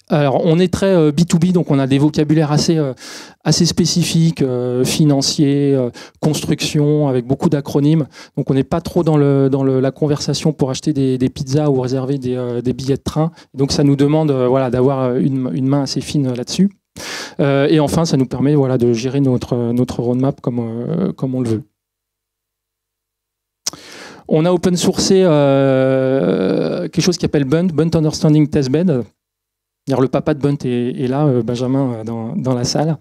Alors, on est très B2B, donc on a des vocabulaires assez spécifiques, financiers, construction, avec beaucoup d'acronymes. Donc, on n'est pas trop dans la conversation pour acheter des pizzas ou réserver des billets de train. Donc, ça nous demande d'avoir une main assez fine là-dessus. Et enfin, ça nous permet de gérer notre roadmap comme on le veut. On a open sourcé quelque chose qui s'appelle Bunt Understanding Testbed. Le papa de Bunt est là, Benjamin, dans la salle,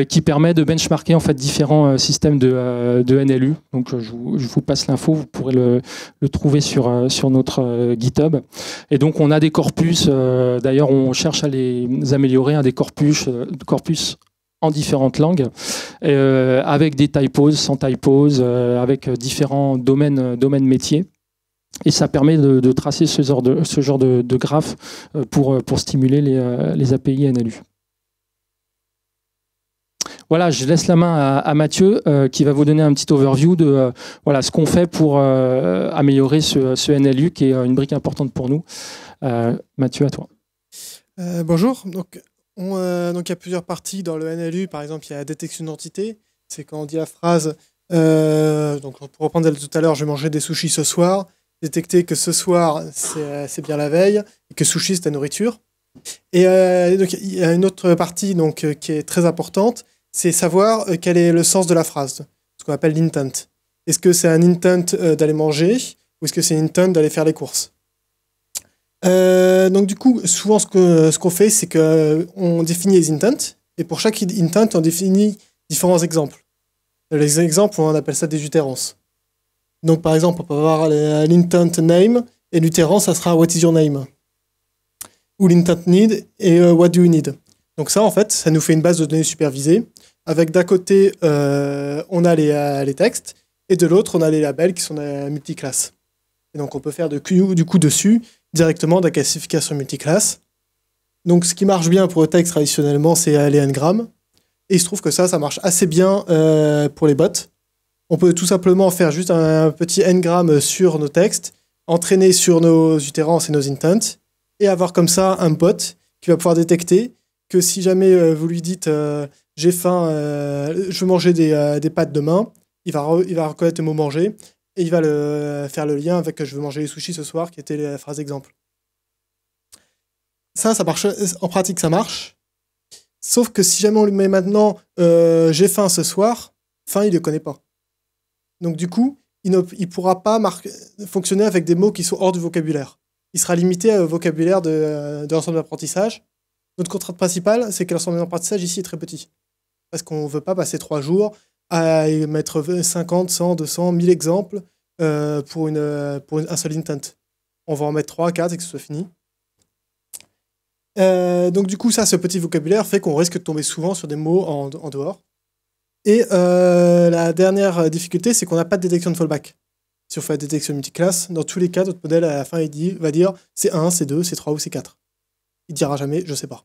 qui permet de benchmarker en fait différents systèmes de NLU. Donc je vous passe l'info, vous pourrez le trouver sur notre GitHub. Et donc on a des corpus, d'ailleurs on cherche à les améliorer, des corpus en différentes langues, avec des typos, sans typos, avec différents domaines métiers. Et ça permet de tracer ce genre de graphe pour stimuler les API NLU. Voilà, je laisse la main à Mathieu qui va vous donner un petit overview de ce qu'on fait pour améliorer ce NLU qui est une brique importante pour nous. Mathieu, à toi. Bonjour. Donc il y a plusieurs parties dans le NLU. Par exemple, il y a la détection d'identité. C'est quand on dit la phrase donc pour reprendre tout à l'heure, je mangerai des sushis ce soir. Détecter que ce soir, c'est bien la veille, et que sushi, c'est la nourriture. Et donc, il y a une autre partie qui est très importante, c'est savoir quel est le sens de la phrase, ce qu'on appelle l'intent. Est-ce que c'est un intent d'aller manger, ou est-ce que c'est un intent d'aller faire les courses? Donc du coup, souvent, ce qu'on fait, c'est qu'on définit les intents, et pour chaque intent, on définit différents exemples. Les exemples, on appelle ça des utérances. Donc, par exemple, on peut avoir l'intent name, et l'utérance, ça sera what is your name? Ou l'intent need, et what do you need? Donc ça, en fait, ça nous fait une base de données supervisée, avec d'un côté, on a les textes, et de l'autre, on a les labels qui sont multiclasses. Et donc, on peut faire du coup dessus, directement de la classification multiclasse. Donc, ce qui marche bien pour le texte traditionnellement, c'est les n-grammes. Et il se trouve que ça marche assez bien pour les bots. On peut tout simplement faire juste un petit n-gramme sur nos textes, entraîner sur nos utérances et nos intents, et avoir comme ça un bot qui va pouvoir détecter que si jamais vous lui dites j'ai faim, je veux manger des pâtes demain, il va reconnaître le mot manger et il va faire le lien avec je veux manger les sushis ce soir, qui était la phrase exemple. Ça marche. En pratique, ça marche. Sauf que si jamais on lui met maintenant j'ai faim ce soir, faim, il ne le connaît pas. Donc du coup, il ne pourra pas fonctionner avec des mots qui sont hors du vocabulaire. Il sera limité au vocabulaire de l'ensemble d'apprentissage. Notre contrainte principale, c'est que l'ensemble d'apprentissage ici est très petit. Parce qu'on ne veut pas passer 3 jours à mettre 50, 100, 200, 1000 exemples pour un seul intent. On va en mettre 3, 4 et que ce soit fini. Donc du coup, ce petit vocabulaire fait qu'on risque de tomber souvent sur des mots en dehors. Et la dernière difficulté, c'est qu'on n'a pas de détection de fallback. Si on fait la détection multiclasse, dans tous les cas, notre modèle, à la fin, va dire c'est 1, c'est 2, c'est 3 ou c'est 4. Il ne dira jamais, je ne sais pas.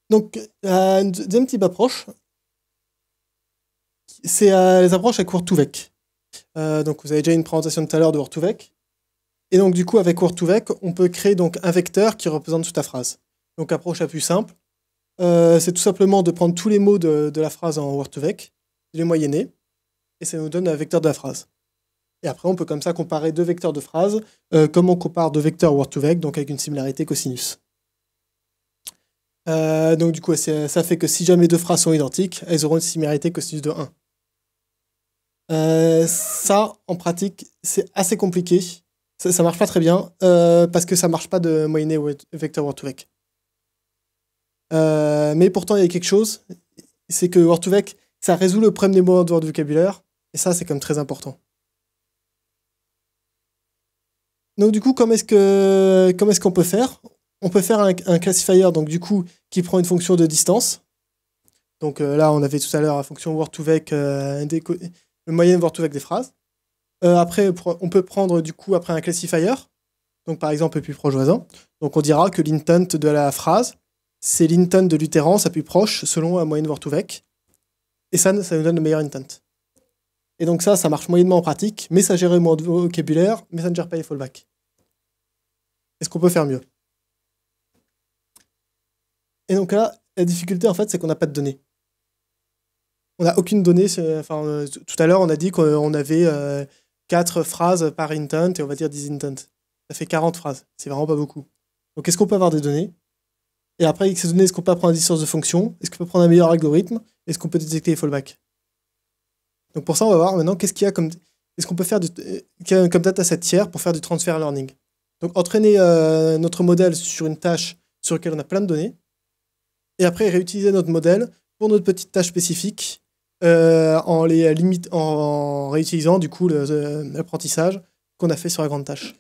Donc, une deuxième type d'approche, c'est les approches avec Word2Vec. Donc, vous avez déjà une présentation tout à l'heure de Word2Vec. Et donc, du coup, avec Word2Vec, on peut créer donc, un vecteur qui représente toute la phrase. Donc, l'approche la plus simple, c'est tout simplement de prendre tous les mots de la phrase en Word2Vec, de les moyenner, et ça nous donne un vecteur de la phrase. Et après, on peut comme ça comparer 2 vecteurs de phrase, comme on compare 2 vecteurs Word2Vec, donc avec une similarité cosinus. Donc du coup, ça fait que si jamais 2 phrases sont identiques, elles auront une similarité cosinus de 1. Ça, en pratique, c'est assez compliqué. Ça marche pas très bien, parce que ça marche pas de moyenner vecteur Word2Vec. Mais pourtant, il y a quelque chose, c'est que Word2Vec, ça résout le problème des mots en dehors du vocabulaire, et ça, c'est quand même très important. Donc du coup, comment est-ce qu'on peut faire ? On peut faire un classifier donc, du coup, qui prend une fonction de distance. Donc là, on avait tout à l'heure la fonction Word2Vec, le moyenne Word2Vec des phrases. Après, on peut prendre du coup après un classifier, donc par exemple le plus proche voisin. Donc on dira que l'intent de la phrase, c'est l'intent de l'utérance la plus proche selon la moyenne Word2Vec. Et ça nous donne le meilleur intent. Et donc ça marche moyennement en pratique, mais ça gère le mot de vocabulaire, mais ça ne gère pas les fallbacks. Est-ce qu'on peut faire mieux ? Et donc là, la difficulté, en fait, c'est qu'on n'a pas de données. On n'a aucune donnée. Tout à l'heure, on a dit qu'on avait 4 phrases par intent, et on va dire 10 intents. Ça fait 40 phrases. C'est vraiment pas beaucoup. Donc, est-ce qu'on peut avoir des données ? Et après, avec ces données, est-ce qu'on peut apprendre la distance de fonction ? Est-ce qu'on peut prendre un meilleur algorithme ? Est-ce qu'on peut détecter les fallbacks ? Donc pour ça, on va voir maintenant qu'est-ce qu'il y a est-ce qu'on peut faire comme dataset tiers pour faire du transfer learning. Donc entraîner notre modèle sur une tâche sur laquelle on a plein de données, et après réutiliser notre modèle pour notre petite tâche spécifique en réutilisant du coup l'apprentissage qu'on a fait sur la grande tâche.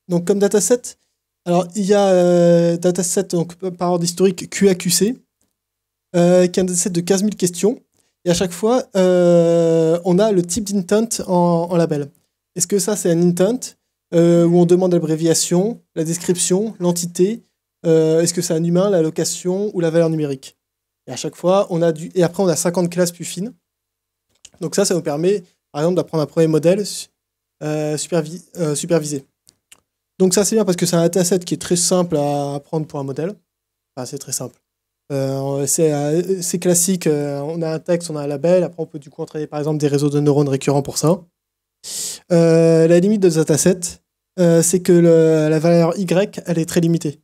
Donc comme dataset, alors il y a dataset donc, par ordre historique QAQC, qui est un dataset de 15 000 questions. Et à chaque fois, on a le type d'intent en label. Est-ce que ça, c'est un intent où on demande l'abréviation, la description, l'entité, est-ce que c'est un humain, la location ou la valeur numérique ? Et à chaque fois, et après, on a 50 classes plus fines. Donc ça nous permet, par exemple, d'apprendre un premier modèle supervisé. Donc ça, c'est bien parce que c'est un dataset qui est très simple à apprendre pour un modèle. Enfin, c'est très simple. C'est classique, on a un texte, on a un label, après on peut du coup entraîner par exemple des réseaux de neurones récurrents pour ça. La limite de ce dataset, c'est que la valeur Y, elle est très limitée.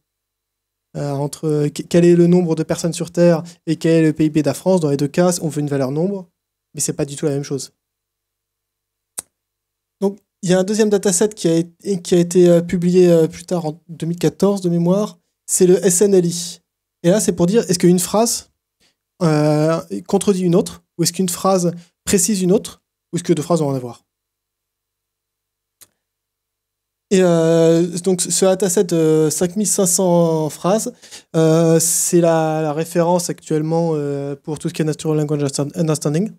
Entre quel est le nombre de personnes sur Terre et quel est le PIB de la France, dans les 2 cas, on veut une valeur nombre, mais c'est pas du tout la même chose. Donc il y a un deuxième dataset qui a été publié plus tard en 2014 de mémoire, c'est le SNLI. Et là, c'est pour dire, est-ce qu'une phrase contredit une autre, ou est-ce qu'une phrase précise une autre, ou est-ce que 2 phrases vont en avoir. Et donc, ce dataset de 5500 phrases, c'est la référence actuellement pour tout ce qui est Natural Language Understanding.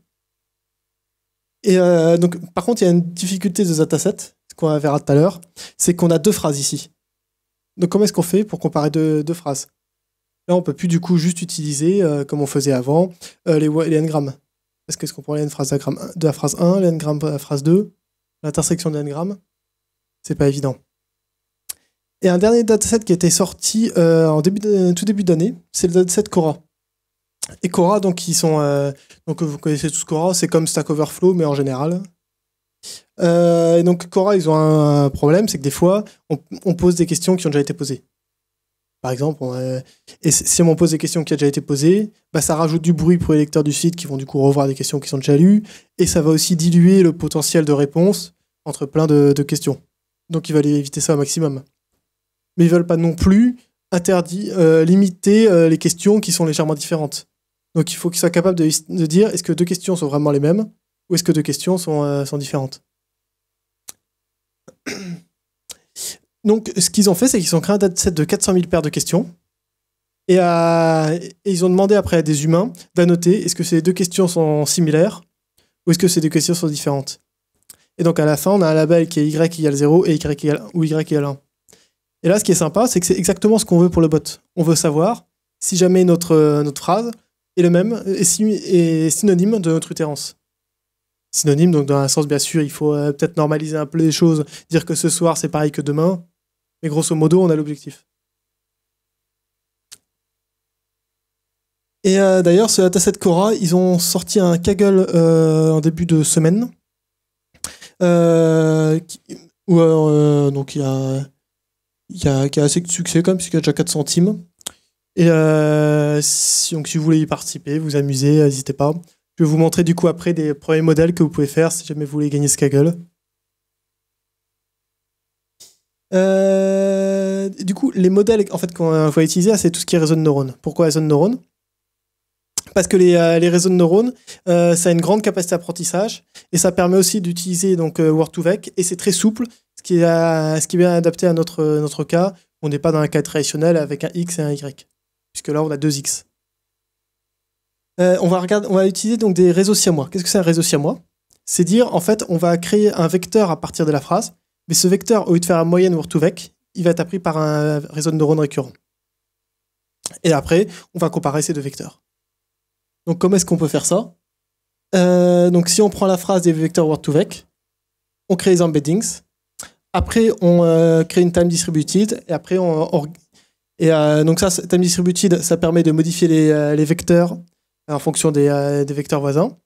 Et donc, par contre, il y a une difficulté de ce dataset, c'est qu'on verra tout à l'heure, c'est qu'on a deux phrases ici. Donc comment est-ce qu'on fait pour comparer deux phrases? Là, on peut plus du coup juste utiliser, comme on faisait avant, les n-grammes. Parce qu'est-ce qu'on prend les n-phrases de la phrase 1, les n-grammes de la phrase 2, l'intersection de n-grammes? C'est pas évident. Et un dernier dataset qui était sorti en tout début d'année, c'est le dataset Cora. Et Cora, donc, donc vous connaissez tous Cora, c'est comme Stack Overflow, mais en général. Et donc Cora, ils ont un problème, c'est que des fois, on pose des questions qui ont déjà été posées. Par exemple, et si on pose des questions qui ont déjà été posées, bah, ça rajoute du bruit pour les lecteurs du site qui vont du coup revoir des questions qui sont déjà lues, et ça va aussi diluer le potentiel de réponse entre plein de questions. Donc ils veulent éviter ça au maximum. Mais ils veulent pas non plus limiter les questions qui sont légèrement différentes. Donc il faut qu'ils soient capables de dire est-ce que deux questions sont vraiment les mêmes ou est-ce que deux questions sont différentes. Donc ce qu'ils ont fait, c'est qu'ils ont créé un dataset de 400 000 paires de questions et ils ont demandé après à des humains d'annoter est-ce que ces deux questions sont similaires ou est-ce que ces deux questions sont différentes. Et donc à la fin, on a un label qui est y égale 0 et y égale 1. Et là, ce qui est sympa, c'est que c'est exactement ce qu'on veut pour le bot. On veut savoir si jamais notre phrase est le même est synonyme de notre utérance. Synonyme, donc dans un sens, bien sûr, il faut peut-être normaliser un peu les choses, dire que ce soir, c'est pareil que demain. Mais grosso modo, on a l'objectif. Et d'ailleurs, ce dataset Cora, ils ont sorti un Kaggle en début de semaine. Donc qui a assez de succès quand même, puisqu'il y a déjà 400 teams. Et si vous voulez y participer, vous amuser, n'hésitez pas. Je vais vous montrer du coup après des premiers modèles que vous pouvez faire si jamais vous voulez gagner ce Kaggle. Du coup, les modèles en fait, qu'on va utiliser, c'est tout ce qui est réseau de neurones. Pourquoi réseau de neurones? Parce que les réseaux de neurones, ça a une grande capacité d'apprentissage et ça permet aussi d'utiliser donc Word2Vec et c'est très souple, ce qui est bien adapté à notre cas. On n'est pas dans un cas traditionnel avec un X et un Y, puisque là on a deux X. On va utiliser donc des réseaux siamois. Qu'est-ce que c'est un réseau siamois? C'est dire en fait on va créer un vecteur à partir de la phrase, mais ce vecteur au lieu de faire la moyenne Word2Vec, il va être appris par un réseau de neurones récurrent. Et après on va comparer ces deux vecteurs. Donc, comment est-ce qu'on peut faire ça? Donc, si on prend la phrase des vecteurs Word2Vec, on crée les embeddings. Après, on crée une time distributed. Et après, donc ça, time distributed, ça permet de modifier les vecteurs en fonction des vecteurs voisins.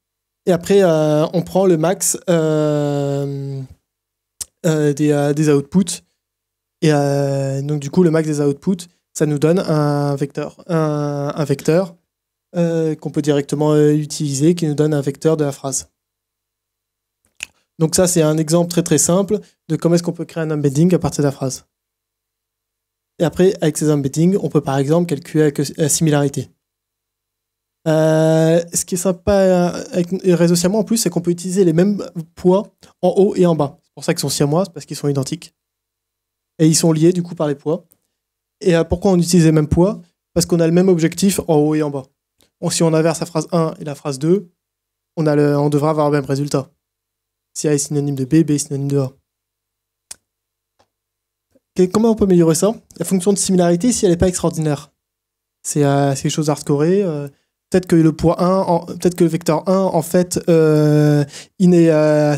Et après, on prend le max des outputs. Et donc, du coup, le max des outputs, ça nous donne un vecteur. Un vecteur qu'on peut directement utiliser, qui nous donne un vecteur de la phrase. Donc ça, c'est un exemple très très simple de comment est-ce qu'on peut créer un embedding à partir de la phrase. Et après, avec ces embeddings, on peut par exemple calculer la similarité. Ce qui est sympa avec les réseaux siamois en plus, c'est qu'on peut utiliser les mêmes poids en haut et en bas. C'est pour ça qu'ils sont siamois, parce qu'ils sont identiques. Et ils sont liés du coup par les poids. Et pourquoi on utilise les mêmes poids? Parce qu'on a le même objectif en haut et en bas. Si on inverse la phrase 1 et la phrase 2, on devra avoir le même résultat. Si A est synonyme de B, B est synonyme de A. Comment on peut améliorer ça? La fonction de similarité, si elle n'est pas extraordinaire, c'est quelque chose à rescorer. Peut-être que peut-être que le vecteur 1, en fait, c'est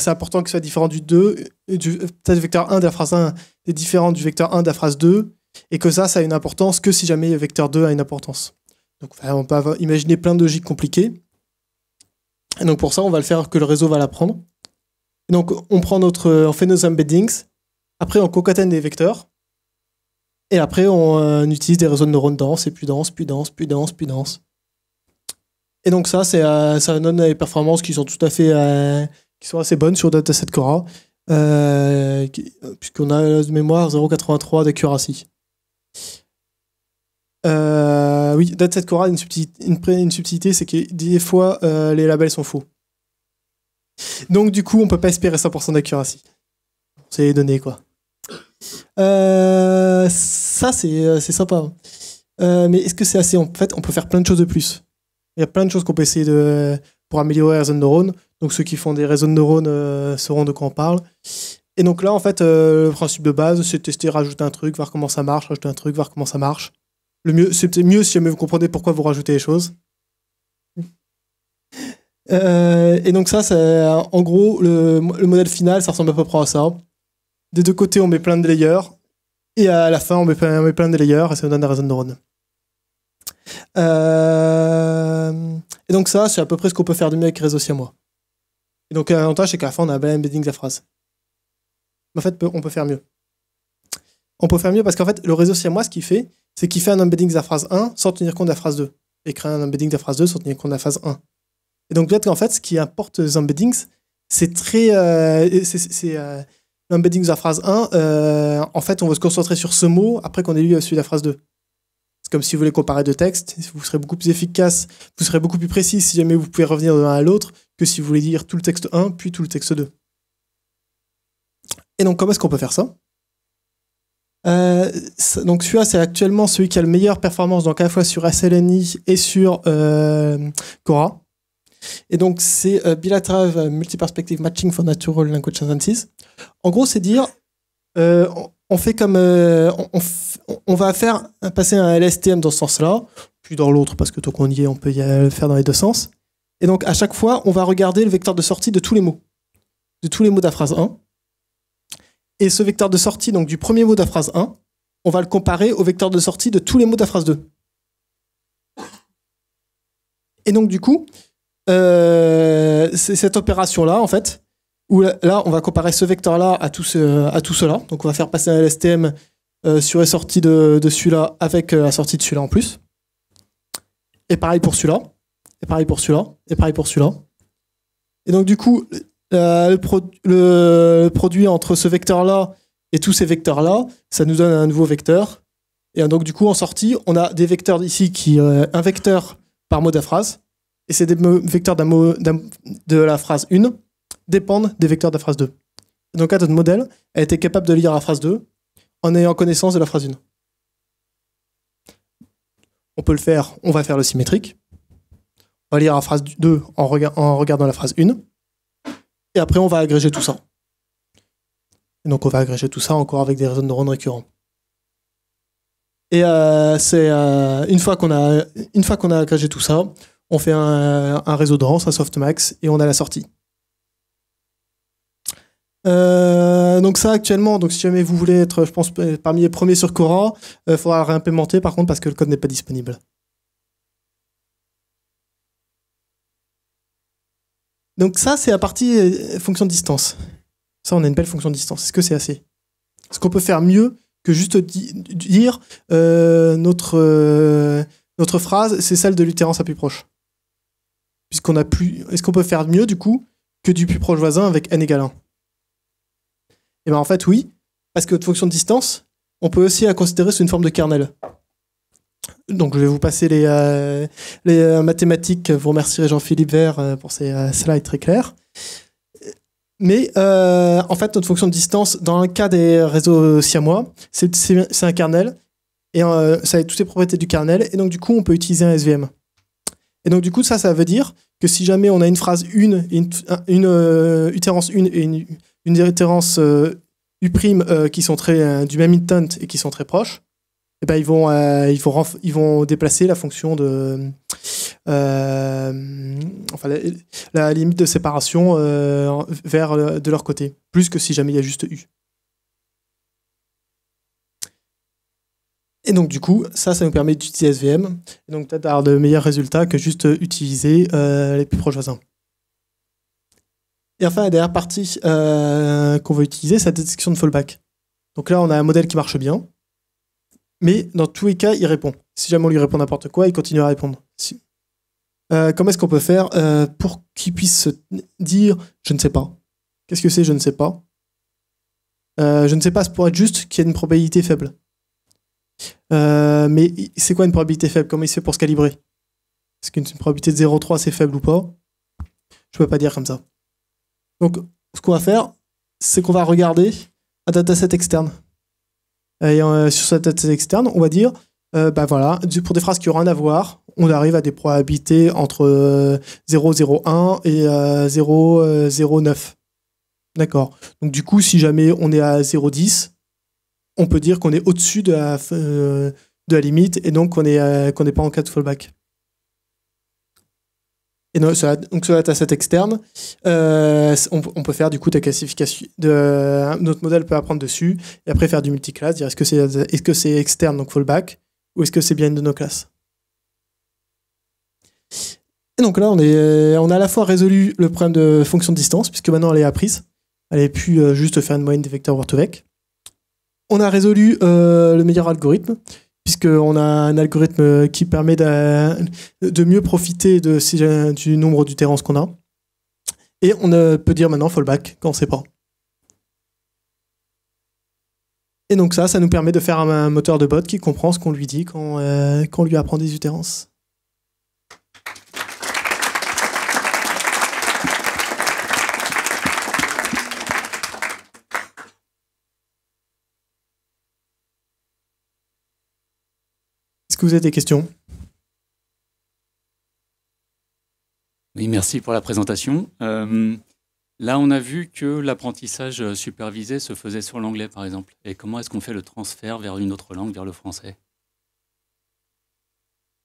important qu'il soit différent du 2. Peut-être le vecteur 1 de la phrase 1 est différent du vecteur 1 de la phrase 2, et que ça a une importance que si jamais le vecteur 2 a une importance. Donc, on peut imaginer plein de logiques compliquées. Et donc, pour ça, on va le faire que le réseau va l'apprendre. Donc, on fait nos embeddings. Après, on concatène des vecteurs. Et après, on utilise des réseaux de neurones denses et plus denses, plus denses, plus denses, plus denses. Et donc, ça donne des performances qui sont tout à fait, qui sont assez bonnes sur dataset Cora, puisqu'on a de mémoire 0,83 d'accuracy. Oui, dataset Cora, une subtilité, c'est que des fois, les labels sont faux. Donc, du coup, on peut pas espérer 100% d'accuracy. C'est les données, quoi. Ça, c'est sympa. Mais est-ce que c'est assez? En fait, on peut faire plein de choses de plus. Il y a plein de choses qu'on peut essayer pour améliorer les réseaux de neurones. Donc, ceux qui font des réseaux de neurones sauront de quoi on parle. Et donc là, en fait, le principe de base, c'est de tester, rajouter un truc, voir comment ça marche, rajouter un truc, voir comment ça marche. C'est peut-être mieux si jamais vous comprenez pourquoi vous rajoutez les choses. Et donc ça, c'est en gros, le modèle final, ça ressemble à peu près à ça. Des deux côtés, on met plein de layers. Et à la fin, on met plein de layers et ça nous donne des réseaux de neurones. Et donc ça, c'est à peu près ce qu'on peut faire de mieux avec réseau siamois. Et donc l'avantage, c'est qu'à la fin, on a un bel embedding de la phrase. Mais en fait, on peut faire mieux. On peut faire mieux parce qu'en fait, le réseau siamois, ce qu'il fait, c'est qu'il fait un embedding de la phrase 1 sans tenir compte de la phrase 2. Et crée un embedding de la phrase 2 sans tenir compte de la phrase 1. Et donc peut-être qu'en fait, ce qui importe les embeddings, c'est l'embedding de la phrase 1. En fait, on va se concentrer sur ce mot après qu'on ait lu celui de la phrase 2. C'est comme si vous voulez comparer deux textes, vous serez beaucoup plus efficace, vous serez beaucoup plus précis si jamais vous pouvez revenir de l'un à l'autre que si vous voulez lire tout le texte 1 puis tout le texte 2. Et donc, comment est-ce qu'on peut faire ça? Donc celui-là, c'est actuellement celui qui a le meilleure performance, donc à la fois sur SLNI et sur Cora. Et donc, c'est Bilateral Multiperspective Matching for Natural Language Sentences. En gros, c'est dire, on fait comme, on va faire passer un LSTM dans ce sens-là, puis dans l'autre, parce que tant qu'on y est, on peut le faire dans les deux sens. Et donc, à chaque fois, on va regarder le vecteur de sortie de tous les mots. De tous les mots de la phrase 1. Et ce vecteur de sortie, donc du premier mot de la phrase 1, on va le comparer au vecteur de sortie de tous les mots de la phrase 2. Et donc, du coup, c'est cette opération-là, en fait, où là, on va comparer ce vecteur-là à tout cela. Donc, on va faire passer un LSTM sur les sorties de celui-là avec la sortie de celui-là en plus. Et pareil pour celui-là. Et pareil pour celui-là. Et pareil pour celui-là. Et donc, du coup, le produit entre ce vecteur-là et tous ces vecteurs-là, ça nous donne un nouveau vecteur. Et donc, du coup, en sortie, on a des vecteurs ici un vecteur par mot de la phrase. Et ces vecteurs de la phrase 1 dépendent des vecteurs de la phrase 2. Et donc là, notre modèle a été capable de lire la phrase 2 en ayant connaissance de la phrase 1. On peut le faire, on va faire le symétrique. On va lire la phrase 2 en regardant la phrase 1. Et après, on va agréger tout ça. Et donc, on va agréger tout ça encore avec des réseaux de neurones récurrents. Et c'est une fois qu'on a agrégé tout ça, on fait un réseau dense, un softmax, et on a la sortie. Donc ça, actuellement, donc si jamais vous voulez être, je pense, parmi les premiers sur Cora, il faudra le réimplémenter, par contre, parce que le code n'est pas disponible. Donc ça, c'est la partie fonction de distance. Ça, on a une belle fonction de distance. Est-ce que c'est assez? Est-ce qu'on peut faire mieux que juste dire notre phrase, c'est celle de l'itération la plus proche? Puisqu'on a plus... Est-ce qu'on peut faire mieux, du coup, que du plus proche voisin avec n égale 1? Et bien en fait, oui, parce que notre fonction de distance, on peut aussi la considérer sous une forme de kernel. Donc je vais vous passer les mathématiques. Vous remercierez Jean-Philippe Vert pour ces slides très clairs. Mais en fait, notre fonction de distance, dans le cas des réseaux siamois, c'est un kernel. Et ça a toutes les propriétés du kernel. Et donc du coup, on peut utiliser un SVM. Et donc du coup, ça veut dire que si jamais on a une phrase 1, une itérance 1 et une itérance U' qui sont du même intent et qui sont très proches, et ben ils vont déplacer la fonction de la limite de séparation vers de leur côté, plus que si jamais il y a juste U. Et donc du coup, ça nous permet d'utiliser SVM, et donc d'avoir de meilleurs résultats que juste utiliser les plus proches voisins. Et enfin, la dernière partie qu'on va utiliser, c'est la détection de fallback. Donc là, on a un modèle qui marche bien, mais dans tous les cas, il répond. Si jamais on lui répond n'importe quoi, il continue à répondre. Comment est-ce qu'on peut faire pour qu'il puisse se dire « je ne sais pas ». Qu'est-ce que c'est « je ne sais pas » Je ne sais pas, c'est pour être juste qu'il y ait une probabilité faible. Mais c'est quoi une probabilité faible? Comment il se fait pour se calibrer? Est-ce qu'une probabilité de 0,3 c'est faible ou pas? Je peux pas dire comme ça. Donc, ce qu'on va faire, c'est qu'on va regarder un dataset externe. Et sur ce dataset externe, on va dire, voilà, pour des phrases qui n'ont rien à voir, on arrive à des probabilités entre 0,01 et 0,09. D'accord. Donc du coup, si jamais on est à 0,10, on peut dire qu'on est au-dessus de la limite et donc qu'on n'est pas en cas de fallback. Et donc sur la dataset externe, on peut faire du coup ta classification. Notre modèle peut apprendre dessus et après faire du multiclass, dire est-ce que c'est externe, donc fallback, ou est-ce que c'est bien une de nos classes. Et donc là, on a à la fois résolu le problème de fonction de distance, puisque maintenant elle est apprise. Elle n'est plus juste faire une moyenne des vecteurs word2vec. On a résolu le meilleur algorithme, puisqu'on a un algorithme qui permet de mieux profiter du nombre d'itérances qu'on a. Et on peut dire maintenant fallback quand on ne sait pas. Et donc ça nous permet de faire un moteur de bot qui comprend ce qu'on lui dit quand on lui apprend des itérances. Est-ce que vous avez des questions? Oui, merci pour la présentation. Là, on a vu que l'apprentissage supervisé se faisait sur l'anglais, par exemple. Et comment est-ce qu'on fait le transfert vers une autre langue, vers le français?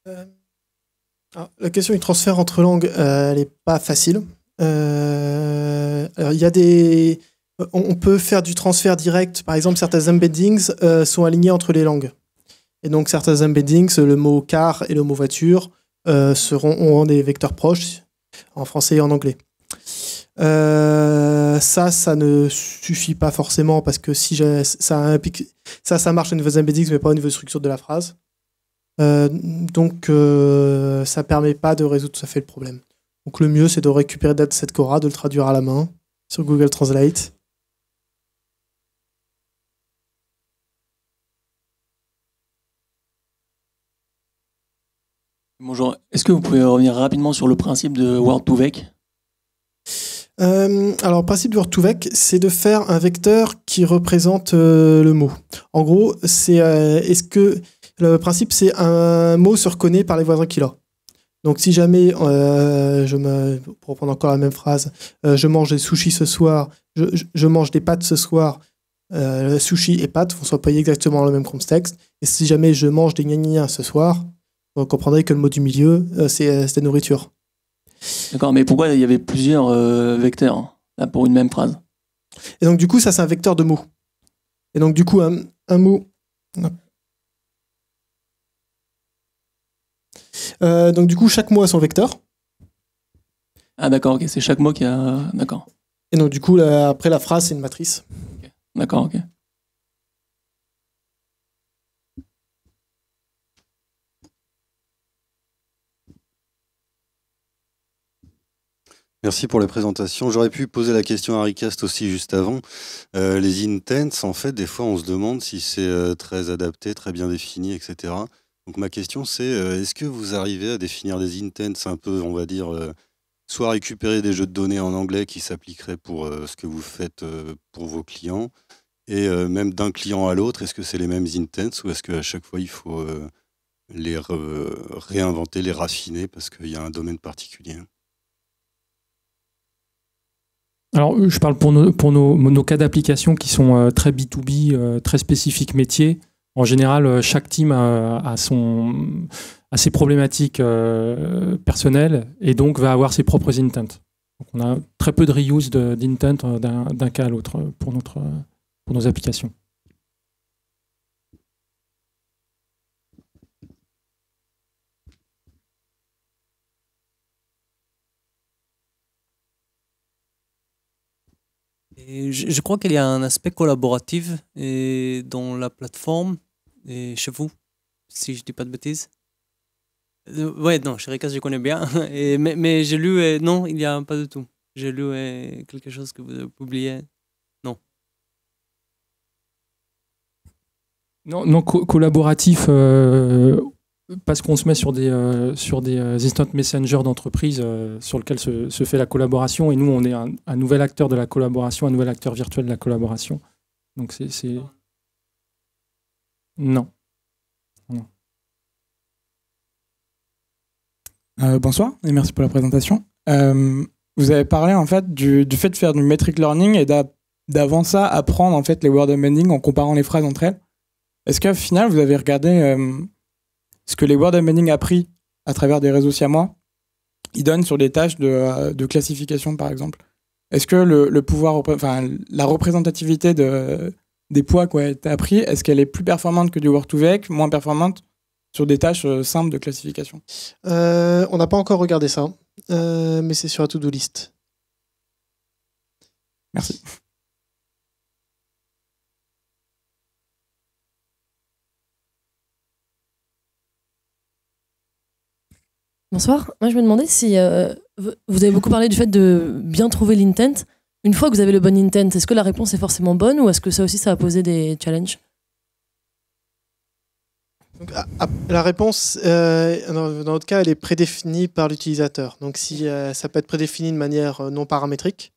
La question du transfert entre langues, elle n'est pas facile. Alors, on peut faire du transfert direct. Par exemple, certains embeddings sont alignés entre les langues. Et donc, certains embeddings, le mot car et le mot voiture, auront des vecteurs proches en français et en anglais. Ça ne suffit pas forcément parce que ça marche au niveau des embeddings, mais pas au niveau de structure de la phrase. Donc, ça permet pas de résoudre tout à fait le problème. Donc, le mieux, c'est de récupérer dataset Cora, de le traduire à la main sur Google Translate. Bonjour, est-ce que vous pouvez revenir rapidement sur le principe de Word2Vec? Alors, le principe de Word2Vec, c'est de faire un vecteur qui représente le mot. En gros, le principe, c'est un mot se reconnaît par les voisins qu'il a. Donc, si jamais, pour reprendre encore la même phrase, je mange des sushis ce soir, je mange des pâtes ce soir, sushi et pâtes vont s'employer exactement dans le même contexte. Et si jamais je mange des gna ce soir, vous comprendrez que le mot du milieu, c'est la nourriture. D'accord, mais pourquoi il y avait plusieurs vecteurs là, pour une même phrase? Et donc, du coup, ça, c'est un vecteur de mots. Et donc, du coup, un mot... donc, du coup, chaque mot a son vecteur. Ah, d'accord, ok, c'est chaque mot qui a... D'accord. Et donc, du coup, après, la phrase, c'est une matrice. Okay. D'accord, ok. Merci pour la présentation. J'aurais pu poser la question à Ricast aussi juste avant. Les intents, en fait, des fois, on se demande si c'est très adapté, très bien défini, etc. Donc ma question, c'est est-ce que vous arrivez à définir des intents un peu, on va dire, soit récupérer des jeux de données en anglais qui s'appliqueraient pour ce que vous faites pour vos clients, et même d'un client à l'autre, est-ce que c'est les mêmes intents ou est-ce qu'à chaque fois, il faut les réinventer, les raffiner parce qu'il y a un domaine particulier? Alors, je parle pour nos cas d'application qui sont très B2B, très spécifiques métiers. En général, chaque team a ses problématiques personnelles et donc va avoir ses propres intents. Donc, on a très peu de reuse d'intent d'un cas à l'autre pour nos applications. Et je crois qu'il y a un aspect collaboratif dans la plateforme et chez vous, si je ne dis pas de bêtises. Ouais, non, chez Recast, je connais bien. Mais j'ai lu, non, il n'y a pas du tout. J'ai lu quelque chose que vous avez publié. Non. Non, collaboratif, parce qu'on se met sur des instant messenger d'entreprise sur lesquels se fait la collaboration. Et nous, on est un nouvel acteur de la collaboration, un nouvel acteur virtuel de la collaboration. Donc, c'est... Non. Bonsoir et merci pour la présentation. vous avez parlé en fait du fait de faire du metric learning et d'avant ça apprendre en fait les word embedding en comparant les phrases entre elles. Est-ce qu'au final vous avez regardé ce que les word embedding appris à travers des réseaux siamois ils donnent sur des tâches de classification par exemple? Est-ce que le pouvoir, enfin la représentativité des poids qui ont été appris, est-ce qu'elle est plus performante que du word2vec, moins performante sur des tâches simples de classification? On n'a pas encore regardé ça, mais c'est sur la to-do list. Merci. Bonsoir. Moi, je me demandais si vous avez beaucoup parlé du fait de bien trouver l'intent. Une fois que vous avez le bon intent, est-ce que la réponse est forcément bonne ou est-ce que ça aussi, ça a posé des challenges? Donc, la réponse, dans notre cas, elle est prédéfinie par l'utilisateur. Donc, si ça peut être prédéfini de manière non paramétrique,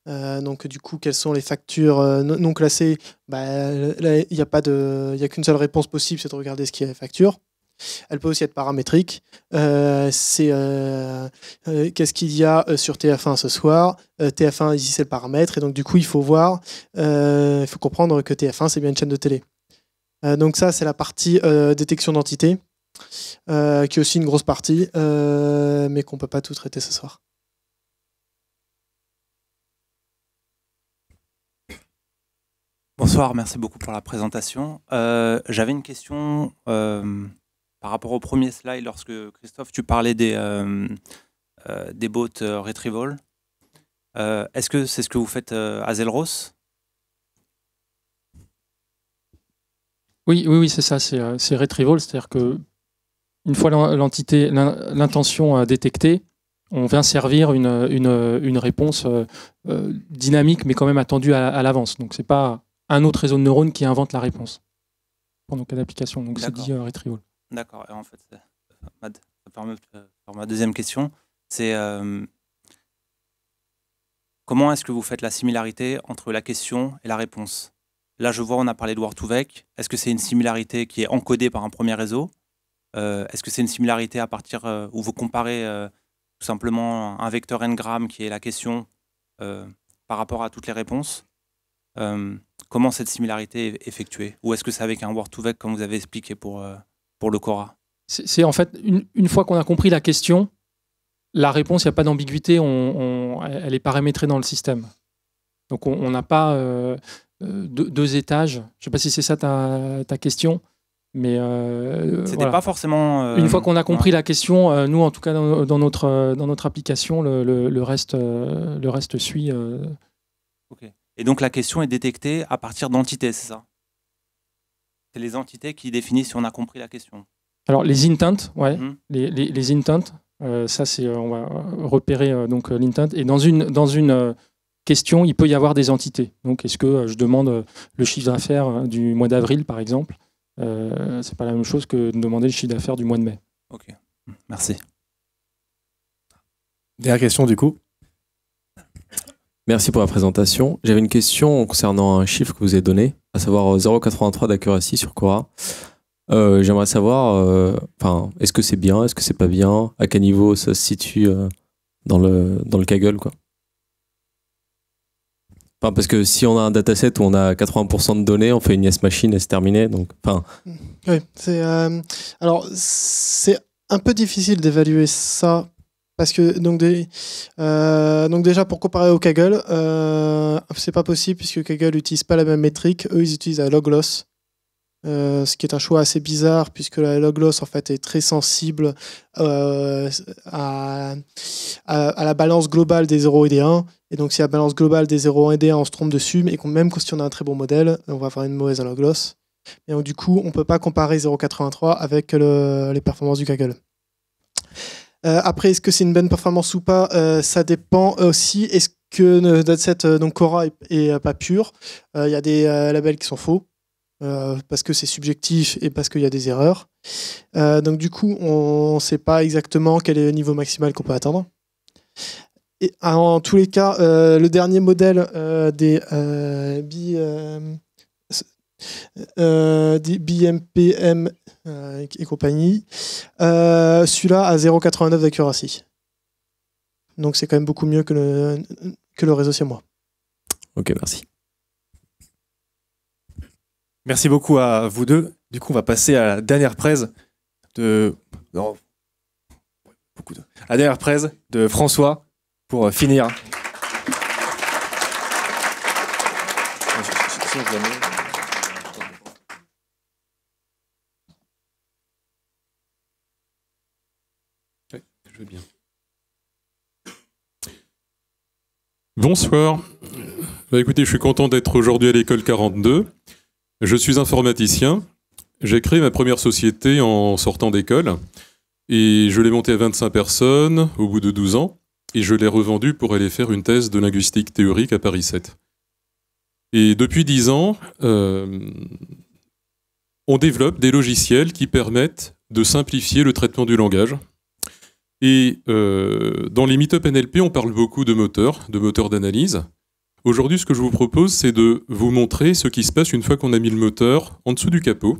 donc du coup, quelles sont les factures non classées, il n'y a qu'une seule réponse possible, c'est de regarder ce qu'il y a les factures. Elle peut aussi être paramétrique. Qu'est-ce qu'il y a sur TF1 ce soir? TF1, ici, c'est le paramètre. Et donc, du coup, il faut voir, il faut comprendre que TF1, c'est bien une chaîne de télé. Donc ça, c'est la partie détection d'entité, qui est aussi une grosse partie, mais qu'on ne peut pas tout traiter ce soir. Bonsoir, merci beaucoup pour la présentation. J'avais une question par rapport au premier slide, lorsque Christophe, tu parlais des bots retrieval. Est-ce que c'est ce que vous faites à Zelros? Oui, c'est ça, c'est retrieval, c'est-à-dire que une fois l'intention détectée, on vient servir une réponse dynamique, mais quand même attendue à l'avance. Donc c'est pas un autre réseau de neurones qui invente la réponse pour nos cas d'application. Donc c'est dit retrieval. D'accord. Et en fait, ça permet de faire ma deuxième question. C'est comment est-ce que vous faites la similarité entre la question et la réponse? Là, je vois, on a parlé de Word2Vec. Est-ce que c'est une similarité qui est encodée par un premier réseau? Est-ce que c'est une similarité à partir où vous comparez tout simplement un vecteur n-gram qui est la question par rapport à toutes les réponses? Comment cette similarité est effectuée? Ou est-ce que c'est avec un Word2Vec comme vous avez expliqué pour le Cora? C'est en fait, une fois qu'on a compris la question, la réponse, il n'y a pas d'ambiguïté, elle est paramétrée dans le système. Donc on n'a pas deux étages. Je ne sais pas si c'est ça ta question, mais c'était voilà. pas forcément. Une fois qu'on a compris la question, nous en tout cas dans notre application, le reste suit. Ok. Et donc la question est détectée à partir d'entités, c'est ça? C'est les entités qui définissent si on a compris la question. Alors les intents, ouais, les intents, ça c'est on va repérer donc l'intent et dans une question, il peut y avoir des entités. Donc est-ce que je demande le chiffre d'affaires du mois d'avril par exemple? C'est pas la même chose que de demander le chiffre d'affaires du mois de mai. Ok, merci. Dernière question du coup. Merci pour la présentation. J'avais une question concernant un chiffre que vous avez donné, à savoir 0,83 d'accuracy sur Cora. J'aimerais savoir, est-ce que c'est bien, est-ce que c'est pas bien, à quel niveau ça se situe dans le Kaggle, quoi. Enfin, parce que si on a un dataset où on a 80% de données, on fait une yes machine et c'est terminé. Donc, oui, alors c'est un peu difficile d'évaluer ça. Parce que donc déjà pour comparer au Kaggle, c'est pas possible puisque Kaggle n'utilise pas la même métrique. Eux ils utilisent la log loss, ce qui est un choix assez bizarre puisque la log loss en fait est très sensible à la balance globale des 0 et des 1. Et donc si la balance globale des 0 et des 1 on se trompe dessus, mais même si on a un très bon modèle, on va avoir une mauvaise log loss. Et donc du coup on peut pas comparer 0,83 avec les performances du Kaggle. Après, est-ce que c'est une bonne performance ou pas? Ça dépend aussi. Est-ce que notre dataset donc Cora est pas pur? Il y a des labels qui sont faux parce que c'est subjectif et parce qu'il y a des erreurs. Donc du coup, on ne sait pas exactement quel est le niveau maximal qu'on peut atteindre. Et en tous les cas, le dernier modèle des BMPM et compagnie, celui-là a 0,89 d'accuracy. Donc c'est quand même beaucoup mieux que le réseau siamois. Ok, merci. Merci beaucoup à vous deux. Du coup, on va passer à la dernière presse de... Non, beaucoup de... À la dernière presse de François pour finir. Je veux bien. Bonsoir. Bah, écoutez, je suis content d'être aujourd'hui à l'école 42. Je suis informaticien. J'ai créé ma première société en sortant d'école et je l'ai montée à 25 personnes au bout de 12 ans et je l'ai revendue pour aller faire une thèse de linguistique théorique à Paris 7. Et depuis 10 ans, on développe des logiciels qui permettent de simplifier le traitement du langage. Et dans les meet-up NLP, on parle beaucoup de moteurs d'analyse. Aujourd'hui, ce que je vous propose, c'est de vous montrer ce qui se passe une fois qu'on a mis le moteur en dessous du capot,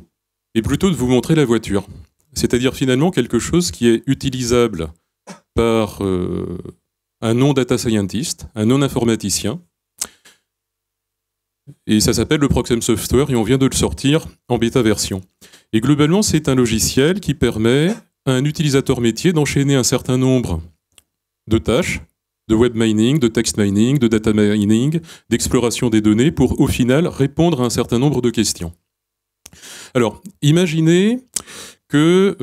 et plutôt de vous montrer la voiture. C'est-à-dire finalement quelque chose qui est utilisable par un non-data scientist, un non-informaticien. Et ça s'appelle le Proxem Software, et on vient de le sortir en bêta version. Et globalement, c'est un logiciel qui permet à un utilisateur métier d'enchaîner un certain nombre de tâches, de web mining, de text mining, de data mining, d'exploration des données pour, au final, répondre à un certain nombre de questions. Alors, imaginez que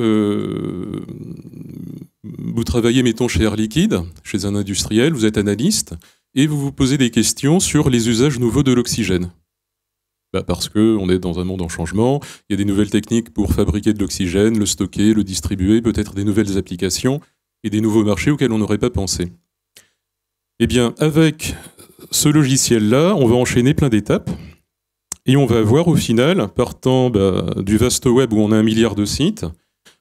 vous travaillez, mettons, chez Air Liquide, chez un industriel, vous êtes analyste, et vous vous posez des questions sur les usages nouveaux de l'oxygène. Parce qu'on est dans un monde en changement, il y a des nouvelles techniques pour fabriquer de l'oxygène, le stocker, le distribuer, peut-être des nouvelles applications et des nouveaux marchés auxquels on n'aurait pas pensé. Eh bien, avec ce logiciel-là, on va enchaîner plein d'étapes et on va avoir au final, partant du vaste web où on a 1 milliard de sites,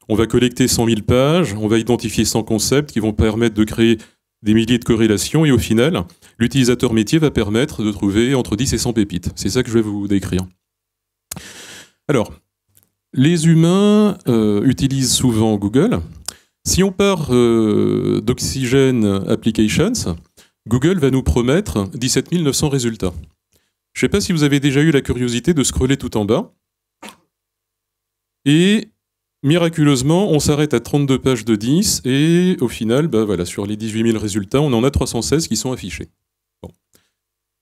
on va collecter 100 000 pages, on va identifier 100 concepts qui vont permettre de créer des milliers de corrélations et au final, l'utilisateur métier va permettre de trouver entre 10 et 100 pépites. C'est ça que je vais vous décrire. Alors, les humains utilisent souvent Google. Si on part d'Oxygen Applications, Google va nous promettre 17 900 résultats. Je ne sais pas si vous avez déjà eu la curiosité de scroller tout en bas. Et miraculeusement, on s'arrête à 32 pages de 10 et au final, voilà, sur les 18 000 résultats, on en a 316 qui sont affichés. Bon.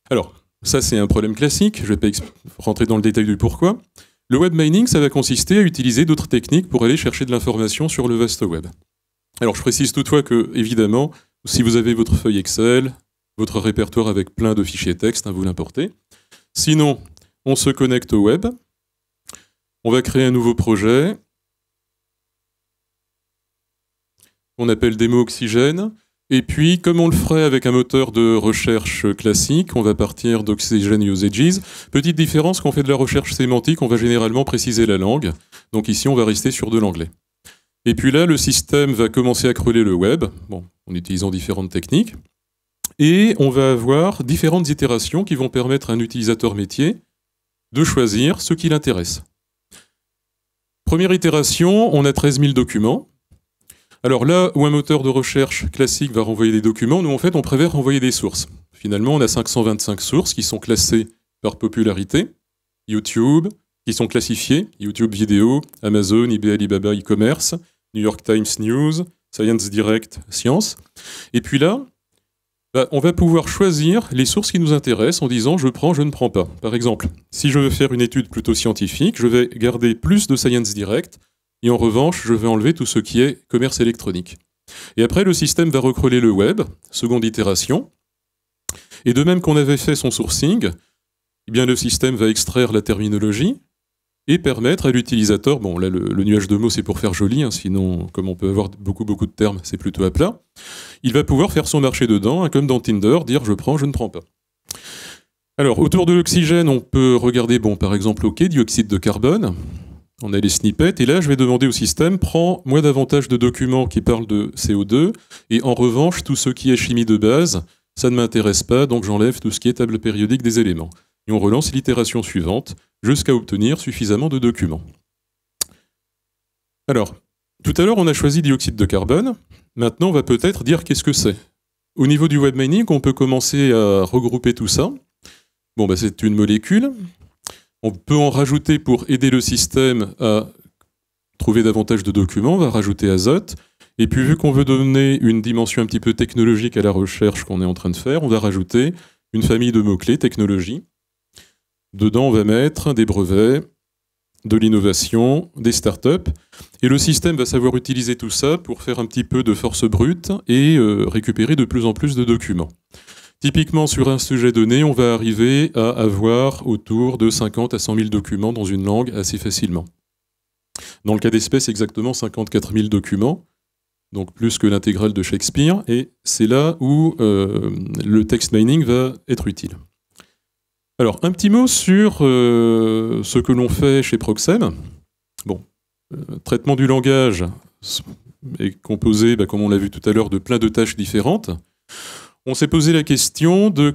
Alors, ça c'est un problème classique, je ne vais pas rentrer dans le détail du pourquoi. Le web mining, ça va consister à utiliser d'autres techniques pour aller chercher de l'information sur le vaste web. Alors je précise toutefois que, évidemment, si vous avez votre feuille Excel, votre répertoire avec plein de fichiers texte, vous l'importez. Sinon, on se connecte au web, on va créer un nouveau projet, on appelle démo Oxygène, et puis comme on le ferait avec un moteur de recherche classique, on va partir d'Oxygen Usages. Petite différence, quand on fait de la recherche sémantique, on va généralement préciser la langue, donc ici on va rester sur de l'anglais. Et puis là, le système va commencer à crawler le web, en utilisant différentes techniques, et on va avoir différentes itérations qui vont permettre à un utilisateur métier de choisir ce qui l'intéresse. Première itération, on a 13 000 documents. Alors là où un moteur de recherche classique va renvoyer des documents, nous en fait on préfère renvoyer des sources. Finalement on a 525 sources qui sont classées par popularité, YouTube, qui sont classifiées, YouTube vidéo, Amazon, eBay, Alibaba, e-commerce, New York Times News, Science Direct, Science. Et puis là, on va pouvoir choisir les sources qui nous intéressent en disant je prends, je ne prends pas. Par exemple, si je veux faire une étude plutôt scientifique, je vais garder plus de Science Direct, et en revanche, je vais enlever tout ce qui est commerce électronique. Et après, le système va recrawler le web, seconde itération. Et de même qu'on avait fait son sourcing, eh bien, le système va extraire la terminologie et permettre à l'utilisateur, bon là le nuage de mots c'est pour faire joli, sinon comme on peut avoir beaucoup de termes, c'est plutôt à plat, il va pouvoir faire son marché dedans, comme dans Tinder, dire je prends, je ne prends pas. Alors autour de l'oxygène, on peut regarder, par exemple, OK, dioxyde de carbone. On a les snippets, et là, je vais demander au système, prends-moi davantage de documents qui parlent de CO2, et en revanche, tout ce qui est chimie de base, ça ne m'intéresse pas, donc j'enlève tout ce qui est table périodique des éléments. Et on relance l'itération suivante, jusqu'à obtenir suffisamment de documents. Alors, tout à l'heure, on a choisi dioxyde de carbone. Maintenant, on va peut-être dire qu'est-ce que c'est. au niveau du web mining, on peut commencer à regrouper tout ça. Bon, bah, c'est une molécule. On peut en rajouter pour aider le système à trouver davantage de documents. On va rajouter azote. Et puis, vu qu'on veut donner une dimension un petit peu technologique à la recherche qu'on est en train de faire, on va rajouter une famille de mots-clés, technologie. Dedans, on va mettre des brevets, de l'innovation, des startups. Et le système va savoir utiliser tout ça pour faire un petit peu de force brute et récupérer de plus en plus de documents. Typiquement, sur un sujet donné, on va arriver à avoir autour de 50 à 100 000 documents dans une langue assez facilement. Dans le cas d'espèce, exactement 54 000 documents, donc plus que l'intégrale de Shakespeare, et c'est là où le text mining va être utile. Alors, un petit mot sur ce que l'on fait chez Proxem. Bon, traitement du langage est composé, comme on l'a vu tout à l'heure, de plein de tâches différentes. On s'est posé la question de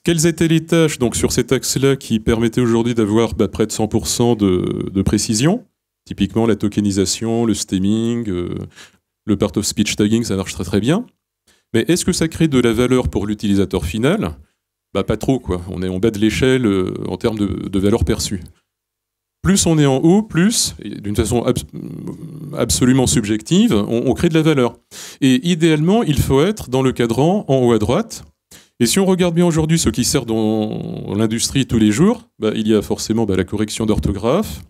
quelles étaient les tâches donc, sur cet axe-là qui permettaient aujourd'hui d'avoir près de 100% de précision. Typiquement la tokenisation, le stemming, le part of speech tagging, ça marche très très bien. Mais est-ce que ça crée de la valeur pour l'utilisateur final ? Pas trop, quoi. On est en bas de l'échelle en termes de valeur perçue. Plus on est en haut, plus, d'une façon absolument subjective, on crée de la valeur. Et idéalement, il faut être dans le cadran en haut à droite. Et si on regarde bien aujourd'hui ce qui sert dans l'industrie tous les jours, il y a forcément la correction d'orthographe,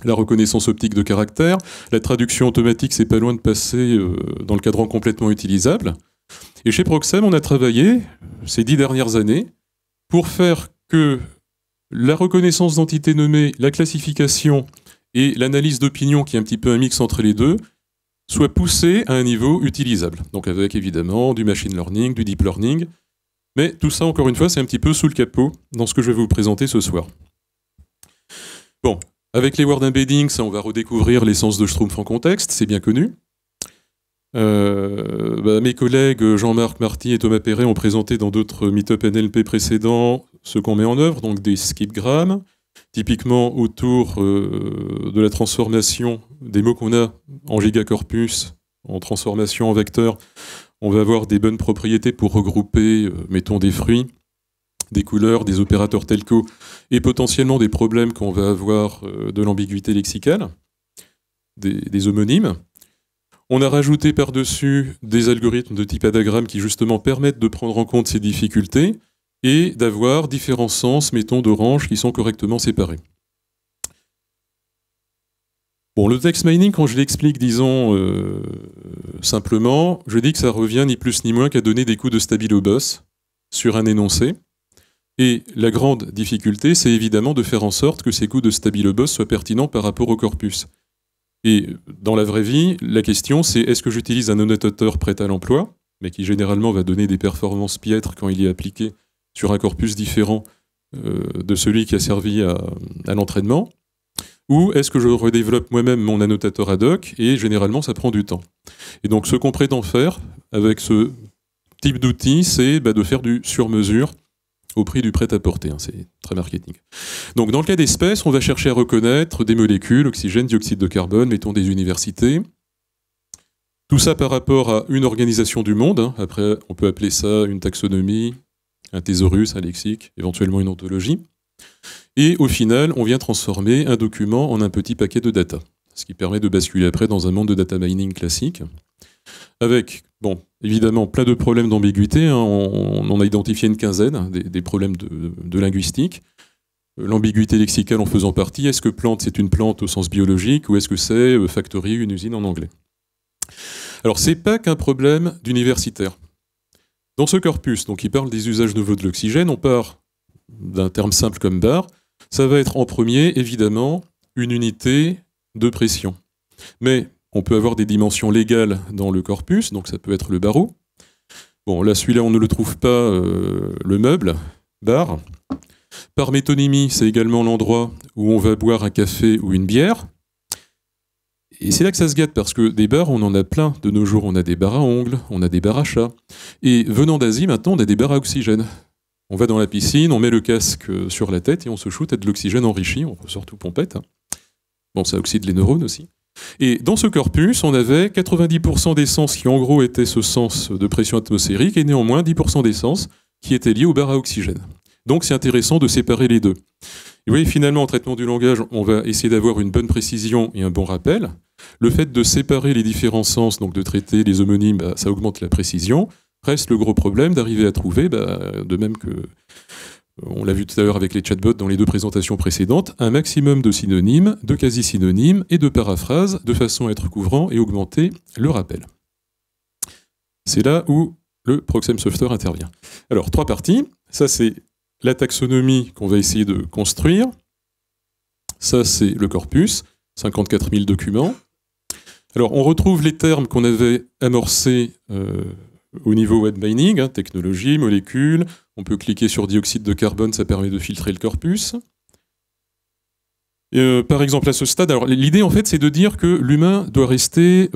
la reconnaissance optique de caractères, la traduction automatique, c'est pas loin de passer dans le cadran complètement utilisable. Et chez Proxem, on a travaillé ces 10 dernières années pour faire que la reconnaissance d'entités nommées, la classification et l'analyse d'opinion, qui est un petit peu un mix entre les deux, soient poussées à un niveau utilisable. Donc avec évidemment du machine learning, du deep learning. Mais tout ça, encore une fois, c'est un petit peu sous le capot dans ce que je vais vous présenter ce soir. Bon, avec les word embeddings, on va redécouvrir l'essence de Schtroumpf en contexte, c'est bien connu. Mes collègues Jean-Marc Marty et Thomas Perret ont présenté dans d'autres meet-up NLP précédents ce qu'on met en œuvre, donc des skipgrammes, typiquement autour de la transformation des mots qu'on a en gigacorpus, en transformation en vecteur. On va avoir des bonnes propriétés pour regrouper, mettons, des fruits, des couleurs, des opérateurs telco, et potentiellement des problèmes qu'on va avoir de l'ambiguïté lexicale, des homonymes. On a rajouté par-dessus des algorithmes de type adagramme qui justement permettent de prendre en compte ces difficultés et d'avoir différents sens, mettons, d'orange qui sont correctement séparés. Bon, le text mining, quand je l'explique, disons, simplement, je dis que ça revient ni plus ni moins qu'à donner des coups de stabilo-boss sur un énoncé. Et la grande difficulté, c'est évidemment de faire en sorte que ces coups de stabilo-boss soient pertinents par rapport au corpus. Et dans la vraie vie, la question c'est est-ce que j'utilise un annotateur prêt à l'emploi, mais qui généralement va donner des performances piètres quand il est appliqué sur un corpus différent de celui qui a servi à l'entraînement, ou est-ce que je redéveloppe moi-même mon annotateur ad hoc, et généralement ça prend du temps. Et donc ce qu'on prétend faire avec ce type d'outil, c'est de faire du sur-mesure au prix du prêt-à-porter, c'est très marketing. Donc dans le cas d'espèces, on va chercher à reconnaître des molécules, oxygène, dioxyde de carbone, mettons des universités. Tout ça par rapport à une organisation du monde. Après, on peut appeler ça une taxonomie, un thésaurus, un lexique, éventuellement une ontologie. Et au final, on vient transformer un document en un petit paquet de data, ce qui permet de basculer après dans un monde de data mining classique. Avec, évidemment, plein de problèmes d'ambiguïté. On en a identifié une quinzaine, des problèmes de linguistique. L'ambiguïté lexicale en faisant partie. Est-ce que plante, c'est une plante au sens biologique, ou est-ce que c'est factory, une usine en anglais? Alors, c'est pas qu'un problème d'universitaire. Dans ce corpus, donc, il parle des usages nouveaux de l'oxygène, on part d'un terme simple comme bar. Ça va être en premier, évidemment, une unité de pression. Mais on peut avoir des dimensions légales dans le corpus, donc ça peut être le barreau. Bon, là, celui-là, on ne le trouve pas, le meuble, bar. Par métonymie, c'est également l'endroit où on va boire un café ou une bière. Et c'est là que ça se gâte, parce que des bars, on en a plein. De nos jours, on a des bars à ongles, on a des bars à chat. Et venant d'Asie, maintenant, on a des bars à oxygène. On va dans la piscine, on met le casque sur la tête et on se shoot à de l'oxygène enrichi, on ressort tout pompette. Bon, ça oxyde les neurones aussi. Et dans ce corpus, on avait 90% d'essence qui en gros était ce sens de pression atmosphérique et néanmoins 10% d'essence qui était lié aux barres à oxygène. Donc c'est intéressant de séparer les deux. Et vous voyez, finalement, en traitement du langage, on va essayer d'avoir une bonne précision et un bon rappel. Le fait de séparer les différents sens, donc de traiter les homonymes, ça augmente la précision. Reste le gros problème d'arriver à trouver, de même que on l'a vu tout à l'heure avec les chatbots dans les deux présentations précédentes, un maximum de synonymes, de quasi-synonymes et de paraphrases de façon à être couvrant et augmenter le rappel. C'est là où le Proxem Software intervient. Alors, 3 parties. Ça, c'est la taxonomie qu'on va essayer de construire. Ça, c'est le corpus, 54 000 documents. Alors, on retrouve les termes qu'on avait amorcés au niveau web mining, technologie, molécules. On peut cliquer sur dioxyde de carbone, ça permet de filtrer le corpus. Par exemple, à ce stade, alors l'idée en fait, c'est de dire que l'humain doit rester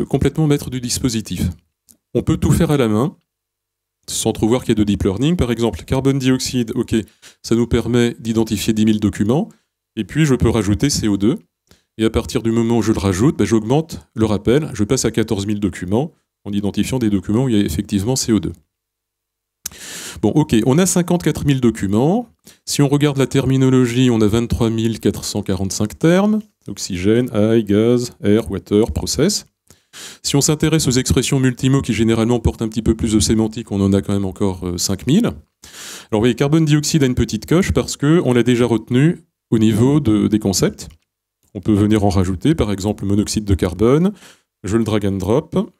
complètement maître du dispositif. On peut tout faire à la main, sans trop voir qu'il y a de deep learning. Par exemple, carbone dioxyde, ok, ça nous permet d'identifier 10 000 documents. Et puis, je peux rajouter CO2. Et à partir du moment où je le rajoute, j'augmente le rappel. Je passe à 14 000 documents en identifiant des documents où il y a effectivement CO2. Bon, ok, on a 54 000 documents. Si on regarde la terminologie, on a 23 445 termes. Oxygène, air, gaz, air, water, process. Si on s'intéresse aux expressions multimots qui généralement portent un petit peu plus de sémantique, on en a quand même encore 5000. Alors vous voyez, carbone dioxyde a une petite coche parce qu'on l'a déjà retenu au niveau des concepts. On peut venir en rajouter, par exemple monoxyde de carbone. Je le drag and drop.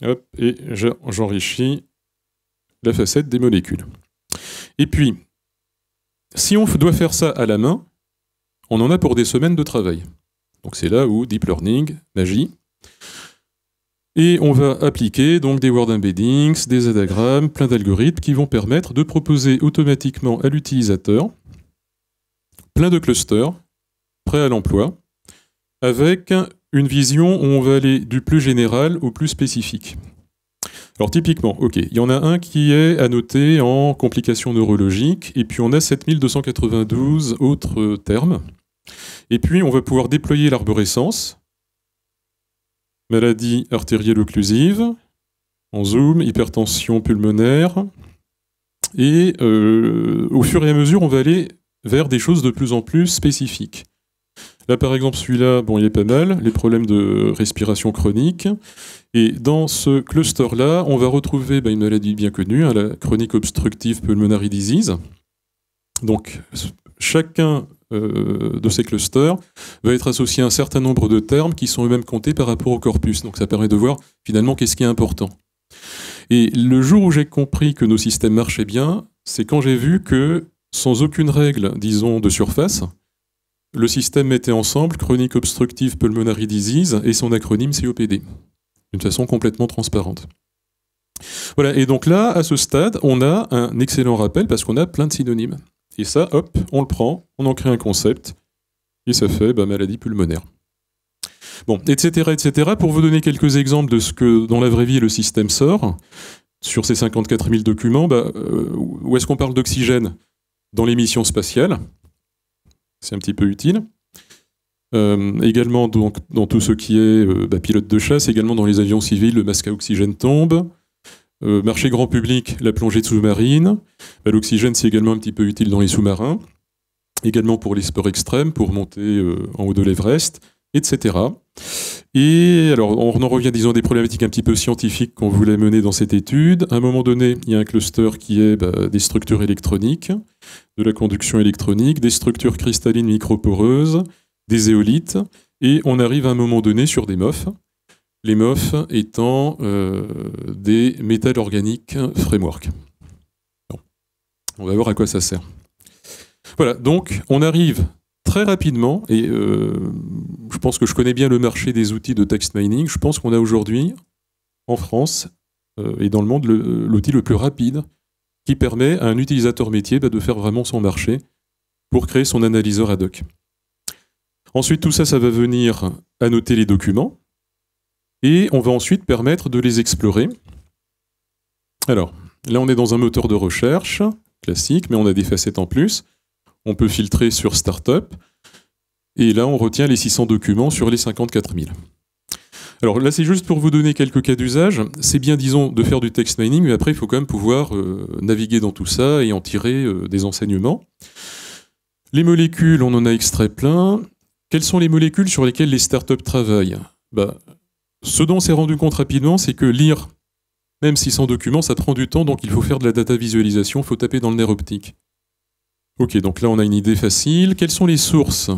Hop, et j'enrichis la facette des molécules. Et puis, si on doit faire ça à la main, on en a pour des semaines de travail. Donc c'est là où deep learning, magie. Et on va appliquer donc des word embeddings, des adagrammes, plein d'algorithmes qui vont permettre de proposer automatiquement à l'utilisateur plein de clusters prêts à l'emploi, avec une vision où on va aller du plus général au plus spécifique. Alors typiquement, ok, il y en a un qui est annoté en complications neurologiques, et puis on a 7292 autres termes. Et puis on va pouvoir déployer l'arborescence, maladie artérielle occlusive, en zoom, hypertension pulmonaire, et au fur et à mesure, on va aller vers des choses de plus en plus spécifiques. Là, par exemple, celui-là, bon, il est pas mal, les problèmes de respiration chronique. Et dans ce cluster-là, on va retrouver une maladie bien connue, la chronique obstructive pulmonary disease. Donc, chacun de ces clusters va être associé à un certain nombre de termes qui sont eux-mêmes comptés par rapport au corpus. Donc, ça permet de voir, finalement, qu'est-ce qui est important. Et le jour où j'ai compris que nos systèmes marchaient bien, c'est quand j'ai vu que, sans aucune règle, disons, de surface, le système mettait ensemble Chronic Obstructive Pulmonary Disease et son acronyme COPD, d'une façon complètement transparente. Voilà, et donc là, à ce stade, on a un excellent rappel parce qu'on a plein de synonymes. Et ça, hop, on le prend, on en crée un concept, et ça fait maladie pulmonaire. Bon, etc., etc. Pour vous donner quelques exemples de ce que, dans la vraie vie, le système sort, sur ces 54 000 documents, où est-ce qu'on parle d'oxygène? Dans les missions spatiales. C'est un petit peu utile. Également donc, dans tout ce qui est pilote de chasse, également dans les avions civils, le masque à oxygène tombe. Marché grand public, la plongée sous-marine. L'oxygène, c'est également un petit peu utile dans les sous-marins. Également pour les sports extrêmes, pour monter en haut de l'Everest, etc. Et alors, on en revient, disons, à des problématiques un petit peu scientifiques qu'on voulait mener dans cette étude. À un moment donné, il y a un cluster qui est des structures électroniques, de la conduction électronique, des structures cristallines microporeuses, des éolites, et on arrive à un moment donné sur des MOF. Les MOF étant des métal organiques framework. Bon. On va voir à quoi ça sert. Voilà, donc on arrive très rapidement, et je pense que je connais bien le marché des outils de text mining, je pense qu'on a aujourd'hui, en France et dans le monde, l'outil le plus rapide qui permet à un utilisateur métier de faire vraiment son marché pour créer son analyseur ad hoc. Ensuite, tout ça, ça va venir annoter les documents, et on va ensuite permettre de les explorer. Alors, là, on est dans un moteur de recherche classique, mais on a des facettes en plus. On peut filtrer sur Startup. Et là, on retient les 600 documents sur les 54 000. Alors là, c'est juste pour vous donner quelques cas d'usage. C'est bien, disons, de faire du text mining, mais après, il faut quand même pouvoir naviguer dans tout ça et en tirer des enseignements. Les molécules, on en a extrait plein. Quelles sont les molécules sur lesquelles les startups travaillent? Ce dont on s'est rendu compte rapidement, c'est que lire même 600 documents, ça prend du temps, donc il faut faire de la data visualisation, il faut taper dans le nerf optique. Ok, donc là, on a une idée facile. Quelles sont les sources,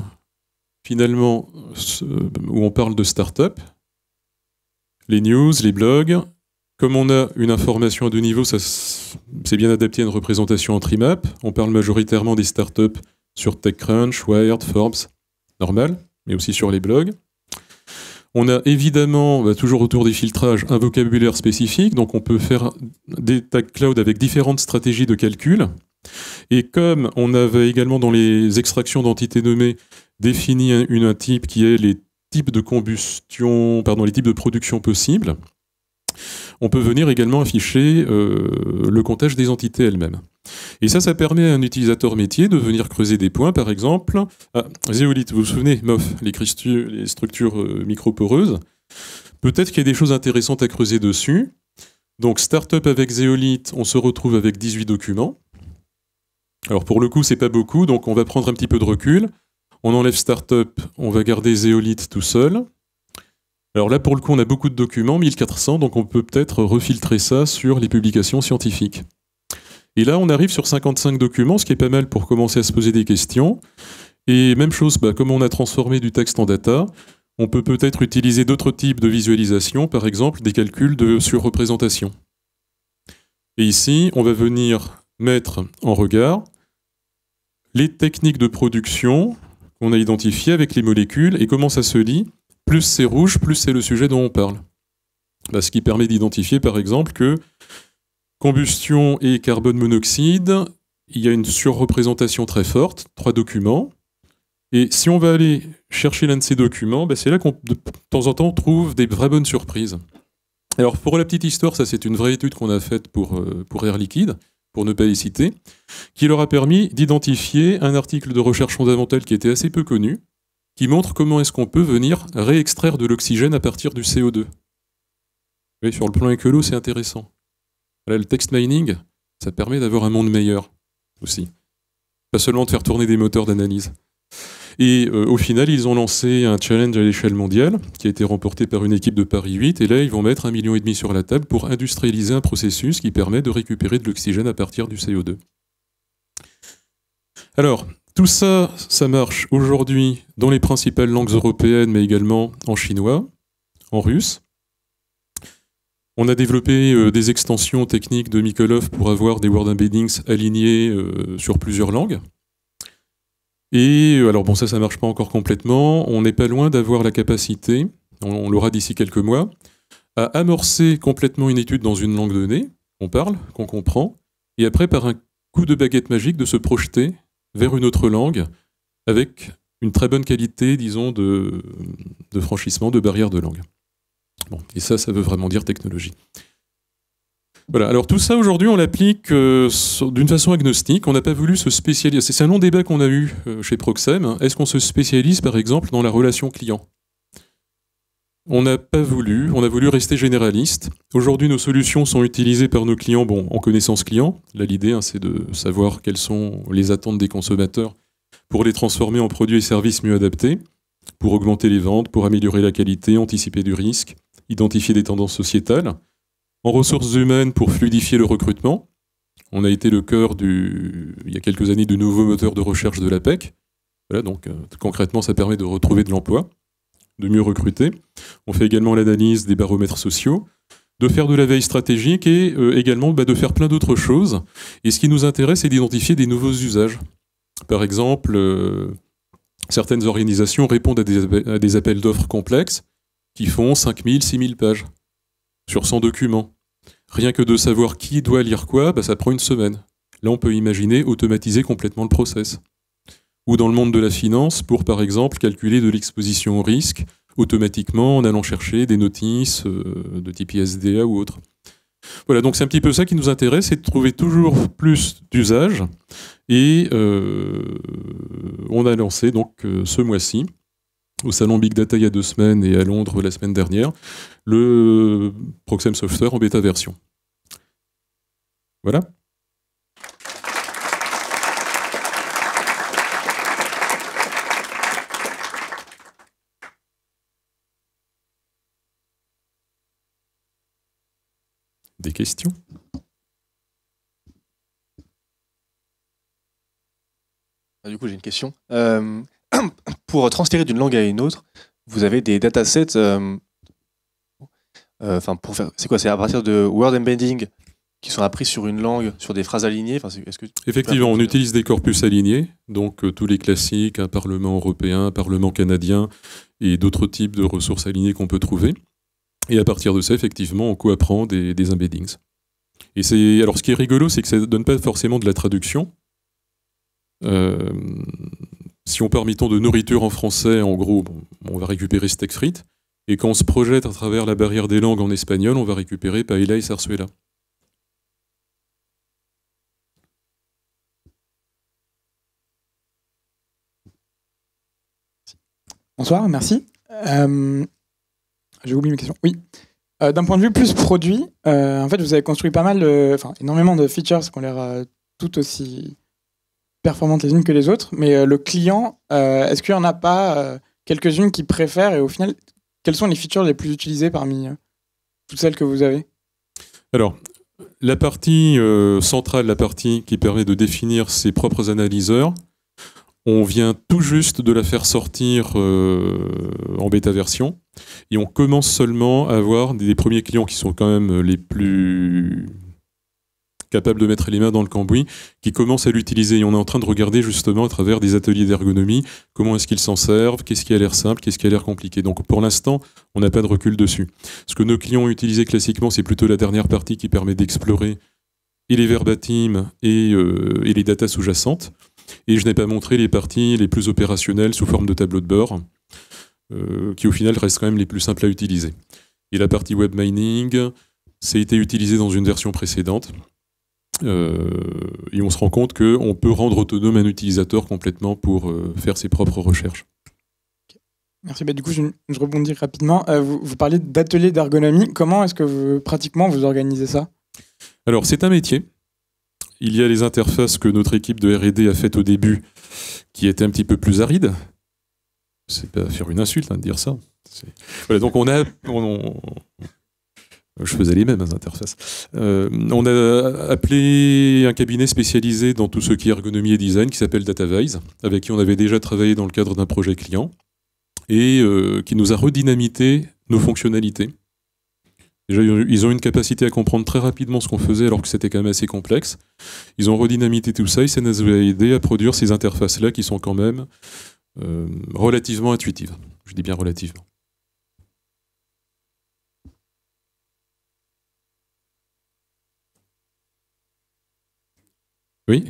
finalement, où on parle de startups? Les news, les blogs. Comme on a une information à deux niveaux, c'est bien adapté à une représentation en trimap. On parle majoritairement des startups sur TechCrunch, Wired, Forbes, normal, mais aussi sur les blogs. On a évidemment, toujours autour des filtrages, un vocabulaire spécifique, donc on peut faire des tags cloud avec différentes stratégies de calcul. Et comme on avait également dans les extractions d'entités nommées défini un type qui est les types de combustion, les types de production possibles, on peut venir également afficher le comptage des entités elles-mêmes. Et ça permet à un utilisateur métier de venir creuser des points, par exemple. Zeolite, vous vous souvenez, MOF, les structures microporeuses. Peut-être qu'il y a des choses intéressantes à creuser dessus. Donc, startup avec Zeolite, on se retrouve avec 18 documents. Alors, pour le coup, c'est pas beaucoup, donc on va prendre un petit peu de recul. On enlève startup, on va garder Zeolite tout seul. Alors là, pour le coup, on a beaucoup de documents, 1400, donc on peut peut-être refiltrer ça sur les publications scientifiques. Et là, on arrive sur 55 documents, ce qui est pas mal pour commencer à se poser des questions. Et même chose, comme on a transformé du texte en data, on peut peut-être utiliser d'autres types de visualisation, par exemple des calculs de surreprésentation. Et ici, on va venir mettre en regard les techniques de production qu'on a identifiées avec les molécules et comment ça se lie. Plus c'est rouge, plus c'est le sujet dont on parle. Ce qui permet d'identifier, par exemple, que combustion et carbone monoxyde, il y a une surreprésentation très forte, 3 documents. Et si on va aller chercher l'un de ces documents, c'est là qu'on, de temps en temps, trouve des vraies bonnes surprises. Alors, pour la petite histoire, ça c'est une vraie étude qu'on a faite pour Air Liquide, pour ne pas les citer, qui leur a permis d'identifier un article de recherche fondamentale qui était assez peu connu, qui montre comment est-ce qu'on peut venir réextraire de l'oxygène à partir du CO2. Oui, sur le plan écolo, c'est intéressant. Là, le text mining, ça permet d'avoir un monde meilleur aussi. Pas seulement de faire tourner des moteurs d'analyse. Et au final, ils ont lancé un challenge à l'échelle mondiale qui a été remporté par une équipe de Paris 8. Et là, ils vont mettre 1,5 million sur la table pour industrialiser un processus qui permet de récupérer de l'oxygène à partir du CO2. Alors, tout ça, ça marche aujourd'hui dans les principales langues européennes, mais également en chinois, en russe. On a développé des extensions techniques de Mikolov pour avoir des word embeddings alignés sur plusieurs langues. Et alors bon, ça marche pas encore complètement. On n'est pas loin d'avoir la capacité, on l'aura d'ici quelques mois, à amorcer complètement une étude dans une langue donnée, qu'on parle, qu'on comprend, et après, par un coup de baguette magique, de se projeter vers une autre langue avec une très bonne qualité, disons, de franchissement de barrières de langue. Bon, et ça veut vraiment dire technologie. Voilà, alors tout ça aujourd'hui on l'applique d'une façon agnostique, on n'a pas voulu se spécialiser. C'est un long débat qu'on a eu chez Proxem. Est-ce qu'on se spécialise par exemple dans la relation client? On n'a pas voulu, on a voulu rester généraliste. Aujourd'hui nos solutions sont utilisées par nos clients en connaissance client. Là l'idée c'est de savoir quelles sont les attentes des consommateurs pour les transformer en produits et services mieux adaptés, pour augmenter les ventes, pour améliorer la qualité, anticiper du risque, identifier des tendances sociétales. En ressources humaines pour fluidifier le recrutement. On a été le cœur il y a quelques années du nouveau moteur de recherche de l'APEC. Voilà, donc concrètement, ça permet de retrouver de l'emploi, de mieux recruter. On fait également l'analyse des baromètres sociaux, de faire de la veille stratégique et également de faire plein d'autres choses. Et ce qui nous intéresse, c'est d'identifier des nouveaux usages. Par exemple, certaines organisations répondent à des appels d'offres complexes qui font 5000, 6000 pages sur 100 documents. Rien que de savoir qui doit lire quoi, ça prend une semaine. Là, on peut imaginer automatiser complètement le process. Ou dans le monde de la finance, pour par exemple calculer de l'exposition au risque, automatiquement en allant chercher des notices de type ISDA ou autre. Voilà, donc c'est un petit peu ça qui nous intéresse, c'est de trouver toujours plus d'usages. Et on a lancé donc ce mois-ci, au salon Big Data il y a 2 semaines et à Londres la semaine dernière, le Proxem Software en bêta version. Voilà. Des questions ? Du coup, j'ai une question. Pour transférer d'une langue à une autre, vous avez des datasets. Pour faire, c'est quoi? C'est à partir de word embedding qui sont appris sur une langue, sur des phrases alignées. Est-ce que Effectivement, on utilise des corpus alignés, donc tous les classiques, un Parlement européen, un Parlement canadien et d'autres types de ressources alignées qu'on peut trouver. Et à partir de ça, effectivement, on co-apprend des embeddings. Et alors, ce qui est rigolo, c'est que ça ne donne pas forcément de la traduction. Si on part, mettons, de nourriture en français, en gros, on va récupérer steak frites. Et quand on se projette à travers la barrière des langues en espagnol, on va récupérer paella et zarzuela. Bonsoir, merci. J'ai oublié mes questions. Oui. D'un point de vue plus produit, en fait, vous avez construit pas mal, énormément de features qui ont l'air toutes aussi performantes les unes que les autres. Mais le client, est-ce qu'il n'y en a pas quelques-unes qu'il préfère? Et au final, quelles sont les features les plus utilisées parmi toutes celles que vous avez? Alors, la partie centrale, la partie qui permet de définir ses propres analyseurs, on vient tout juste de la faire sortir en bêta version et on commence seulement à avoir des premiers clients qui sont quand même les plus capables de mettre les mains dans le cambouis, qui commencent à l'utiliser. Et on est en train de regarder justement à travers des ateliers d'ergonomie comment est-ce qu'ils s'en servent, qu'est-ce qui a l'air simple, qu'est-ce qui a l'air compliqué. Donc pour l'instant, on n'a pas de recul dessus. Ce que nos clients ont utilisé classiquement, c'est plutôt la dernière partie qui permet d'explorer et les verbatims et les datas sous-jacentes. Et je n'ai pas montré les parties les plus opérationnelles sous forme de tableau de bord, qui au final restent quand même les plus simples à utiliser. Et la partie web mining, ça a été utilisé dans une version précédente. Et on se rend compte qu'on peut rendre autonome un utilisateur complètement pour faire ses propres recherches. Merci. Du coup, je rebondis rapidement. Vous parlez d'ateliers d'ergonomie. Comment est-ce que pratiquement vous organisez ça? Alors, c'est un métier. Il y a les interfaces que notre équipe de R&D a faites au début, qui étaient un petit peu plus arides. C'est pas faire une insulte de dire ça. Voilà, donc je faisais les mêmes interfaces. On a appelé un cabinet spécialisé dans tout ce qui est ergonomie et design, qui s'appelle DataVise, avec qui on avait déjà travaillé dans le cadre d'un projet client, et qui nous a redynamité nos fonctionnalités. Déjà, ils ont une capacité à comprendre très rapidement ce qu'on faisait alors que c'était quand même assez complexe. Ils ont redynamité tout ça et ça nous a aidé à produire ces interfaces-là qui sont quand même relativement intuitives. Je dis bien relativement. Oui ?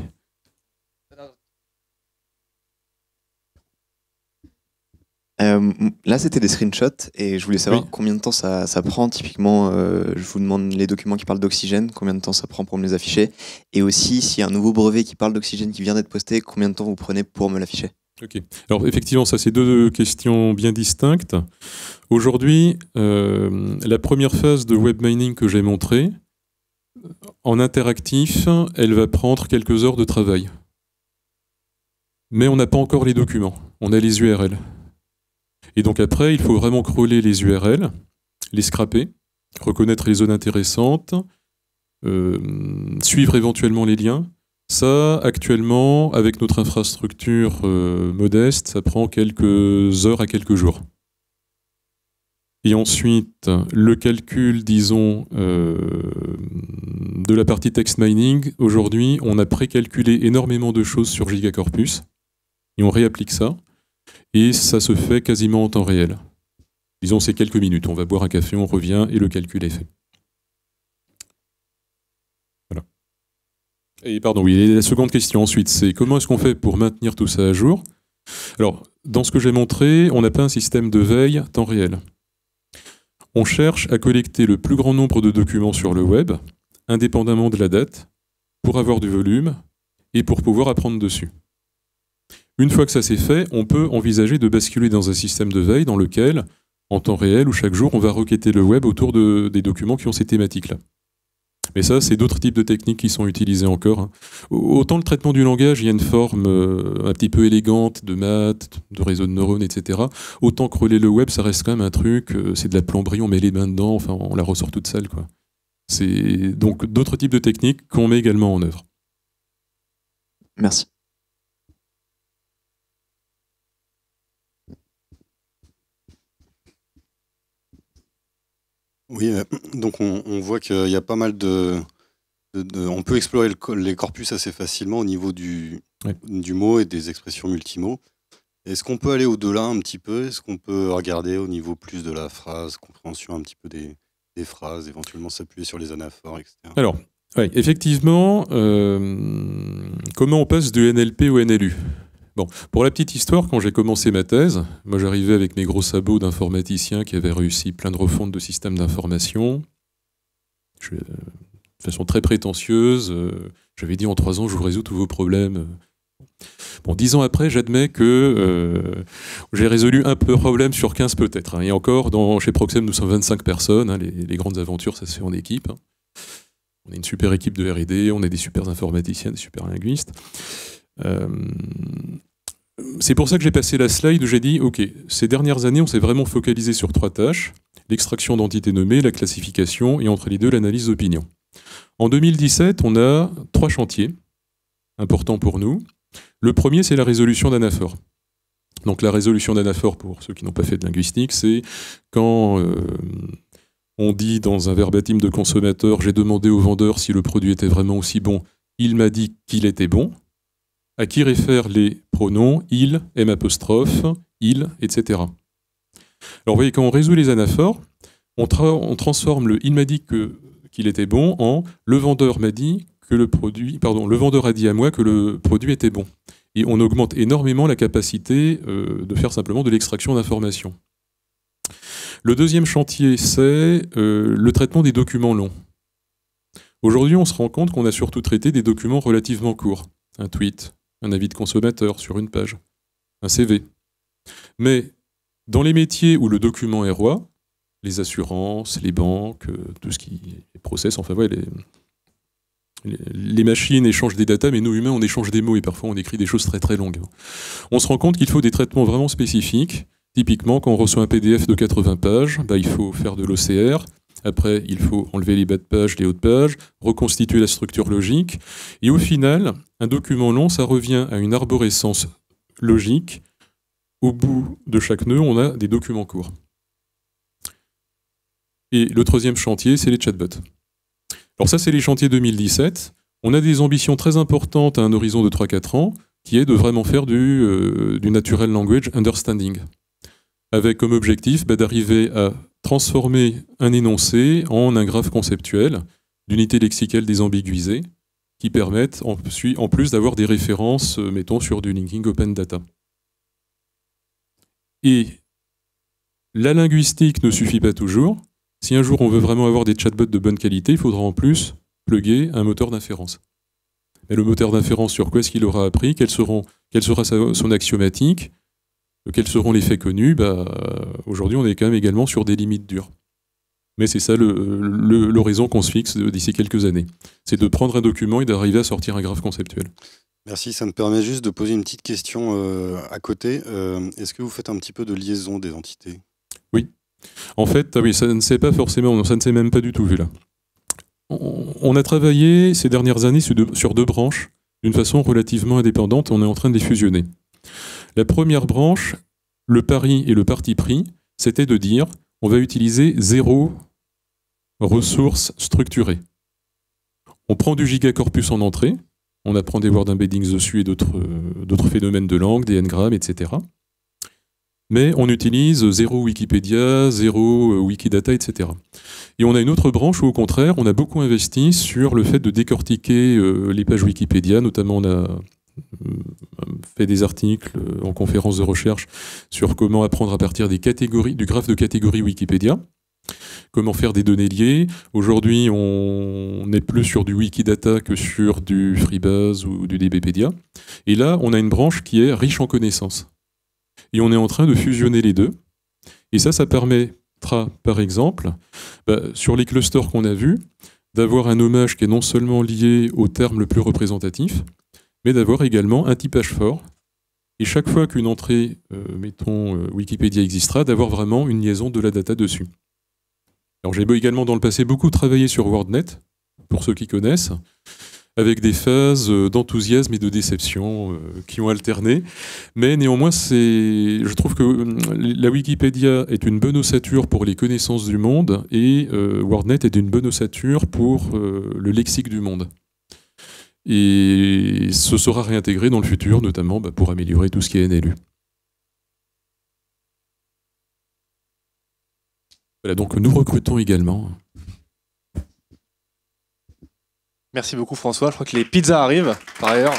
Là, c'était des screenshots et je voulais savoir combien de temps ça prend. Typiquement, je vous demande les documents qui parlent d'oxygène, combien de temps ça prend pour me les afficher. Et aussi, s'il y a un nouveau brevet qui parle d'oxygène qui vient d'être posté, combien de temps vous prenez pour me l'afficher? Ok. Alors effectivement, ça c'est deux questions bien distinctes. Aujourd'hui, la première phase de web mining que j'ai montrée, en interactif, elle va prendre quelques heures de travail. Mais on n'a pas encore les documents, on a les URL. Et donc après, il faut vraiment crawler les URL, les scraper, reconnaître les zones intéressantes, suivre éventuellement les liens. Ça, actuellement, avec notre infrastructure modeste, ça prend quelques heures à quelques jours. Et ensuite, le calcul, disons, de la partie text mining, aujourd'hui, on a précalculé énormément de choses sur Gigacorpus, et on réapplique ça. Et ça se fait quasiment en temps réel. Disons, c'est quelques minutes. On va boire un café, on revient et le calcul est fait. Voilà. Et pardon, oui, et la seconde question ensuite, c'est comment est-ce qu'on fait pour maintenir tout ça à jour? Alors, dans ce que j'ai montré, on n'a pas un système de veille temps réel. On cherche à collecter le plus grand nombre de documents sur le web, indépendamment de la date, pour avoir du volume et pour pouvoir apprendre dessus. Une fois que ça c'est fait, on peut envisager de basculer dans un système de veille dans lequel, en temps réel ou chaque jour, on va requêter le web autour des documents qui ont ces thématiques-là. Mais ça, c'est d'autres types de techniques qui sont utilisées encore, hein. Autant le traitement du langage, il y a une forme un petit peu élégante de maths, de réseaux de neurones, etc. Autant que le web, ça reste quand même un truc, c'est de la plomberie, on met les mains dedans, enfin, on la ressort toute sale, quoi. C'est donc d'autres types de techniques qu'on met également en œuvre. Merci. Oui, donc on voit qu'il y a pas mal on peut explorer les corpus assez facilement au niveau du mot et des expressions multimots. Est-ce qu'on peut aller au-delà un petit peu? Est-ce qu'on peut regarder au niveau plus de la phrase, compréhension un petit peu des phrases, éventuellement s'appuyer sur les anaphores, etc. Alors, ouais, effectivement, comment on passe du NLP au NLU? Bon, pour la petite histoire, quand j'ai commencé ma thèse, moi j'arrivais avec mes gros sabots d'informaticien qui avait réussi plein de refontes de systèmes d'information. De façon très prétentieuse, j'avais dit en 3 ans je vous résous tous vos problèmes. Bon, 10 ans après, j'admets que j'ai résolu un problème sur 15 peut-être, hein. Et encore, chez Proxem, nous sommes 25 personnes, hein, les grandes aventures, ça se fait en équipe, hein. On est une super équipe de R&D, on est des super informaticiens, des super linguistes. C'est pour ça que j'ai passé la slide où j'ai dit, ok, ces dernières années, on s'est vraiment focalisé sur 3 tâches, l'extraction d'entités nommées, la classification et entre les deux, l'analyse d'opinion. En 2017, on a 3 chantiers importants pour nous. Le premier, c'est la résolution d'anaphores. Donc la résolution d'anaphores, pour ceux qui n'ont pas fait de linguistique, c'est quand on dit dans un verbatim de consommateur, j'ai demandé au vendeur si le produit était vraiment aussi bon, il m'a dit qu'il était bon, à qui réfèrent les pronoms il, m', il, etc. Alors vous voyez, quand on résout les anaphores, on transforme le il m'a dit qu'il était bon en le vendeur m'a dit que le produit, pardon, le vendeur a dit à moi que le produit était bon. Et on augmente énormément la capacité de faire simplement de l'extraction d'informations. Le deuxième chantier, c'est le traitement des documents longs. Aujourd'hui, on se rend compte qu'on a surtout traité des documents relativement courts. Un tweet, un avis de consommateur sur une page, un CV. Mais dans les métiers où le document est roi, les assurances, les banques, tout ce qui est process, enfin ouais, les machines échangent des datas, mais nous humains on échange des mots et parfois on écrit des choses très très longues. On se rend compte qu'il faut des traitements vraiment spécifiques. Typiquement, quand on reçoit un PDF de 80 pages, il faut faire de l'OCR. Après, il faut enlever les bas de page, les hauts de page, reconstituer la structure logique. Et au final, un document long, ça revient à une arborescence logique. Au bout de chaque nœud, on a des documents courts. Et le troisième chantier, c'est les chatbots. Alors ça, c'est les chantiers 2017. On a des ambitions très importantes à un horizon de 3-4 ans, qui est de vraiment faire du Natural Language Understanding, avec comme objectif d'arriver à transformer un énoncé en un graphe conceptuel d'unités lexicales désambiguïsées qui permettent en plus d'avoir des références, mettons, sur du linking open data. Et la linguistique ne suffit pas toujours. Si un jour on veut vraiment avoir des chatbots de bonne qualité, il faudra en plus plugger un moteur d'inférence. Et le moteur d'inférence, sur quoi est-ce qu'il aura appris? Quelle sera son axiomatique? Quels seront les faits connus? Aujourd'hui, on est quand même également sur des limites dures. Mais c'est ça l'horizon qu'on se fixe d'ici quelques années. C'est de prendre un document et d'arriver à sortir un graphe conceptuel. Merci, ça me permet juste de poser une petite question à côté. Est-ce que vous faites un petit peu de liaison des entités? Oui. En fait, oui, ça ne s'est pas forcément, ça ne s'est même pas du tout vu là. On a travaillé ces dernières années sur 2 branches d'une façon relativement indépendante. On est en train de les fusionner. La première branche, le pari et le parti pris, c'était de dire on va utiliser 0 ressources structurées. On prend du gigacorpus en entrée, on apprend des word embeddings dessus et d'autres phénomènes de langue, des n-grammes, etc. Mais on utilise 0 Wikipédia, 0 Wikidata, etc. Et on a une autre branche où, au contraire, on a beaucoup investi sur le fait de décortiquer les pages Wikipédia. Notamment, on a fait des articles en conférence de recherche sur comment apprendre à partir des catégories, du graphe de catégorie Wikipédia. Comment faire des données liées? Aujourd'hui, on est plus sur du Wikidata que sur du Freebase ou du DBpedia. Et là, on a une branche qui est riche en connaissances. Et on est en train de fusionner les deux. Et ça permettra, par exemple, sur les clusters qu'on a vus, d'avoir un nommage qui est non seulement lié au terme le plus représentatif, mais d'avoir également un typage fort. Et chaque fois qu'une entrée, mettons Wikipédia existera, d'avoir vraiment une liaison de la data dessus. Alors j'ai également dans le passé beaucoup travaillé sur WordNet, pour ceux qui connaissent, avec des phases d'enthousiasme et de déception qui ont alterné. Mais néanmoins, je trouve que la Wikipédia est une bonne ossature pour les connaissances du monde et WordNet est une bonne ossature pour le lexique du monde. Et ce sera réintégré dans le futur, notamment pour améliorer tout ce qui est NLU. Voilà, donc nous recrutons également. Merci beaucoup François, je crois que les pizzas arrivent par ailleurs.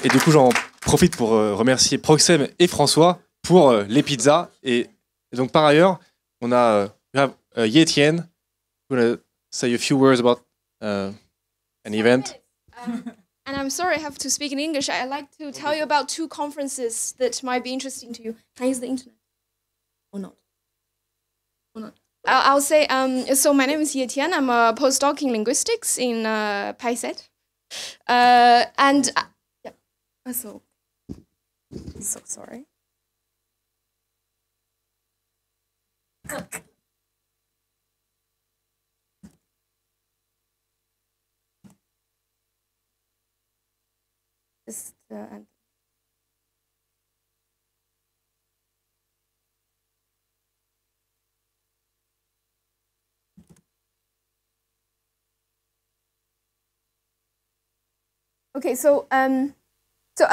Et du coup j'en profite pour remercier Proxem et François pour les pizzas. Et donc par ailleurs, on a Yetienne, who's going to say a few words about an event. And I'm sorry I have to speak in English. I'd like to tell you about 2 conferences that might be interesting to you. Can I use the internet? Or not? Or not? I'll say, so my name is Ye Tian. I'm a postdoc in linguistics in PySet. And, yeah, so sorry. Just, okay, so I'll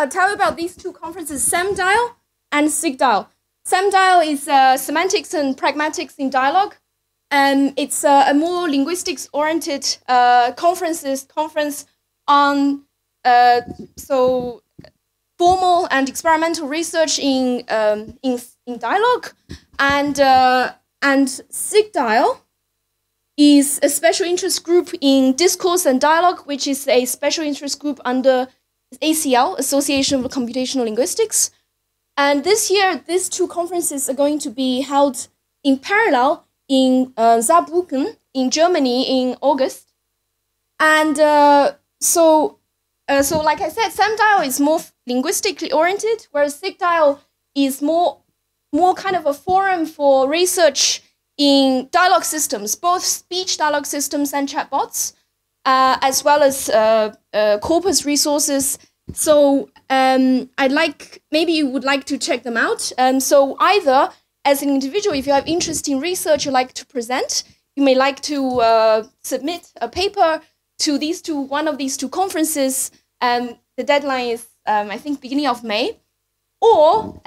tell you about these 2 conferences, SemDial and SIGDial. SemDial is Semantics and Pragmatics in Dialogue. It's a more linguistics-oriented conference on so formal and experimental research in dialogue, and SIGDial is a special interest group in discourse and dialogue, which is a special interest group under ACL, Association of Computational Linguistics. And this year, these 2 conferences are going to be held in parallel in Saarbrücken in Germany in August. And so like I said, SemDial is more linguistically oriented, whereas SIGDial is more kind of a forum for research in dialogue systems, both speech dialogue systems and chatbots, as well as corpus resources. So maybe you would like to check them out. So either as an individual, if you have interest in research you like to present, you may like to submit a paper to one of these 2 conferences. The deadline is, I think, beginning of May. Or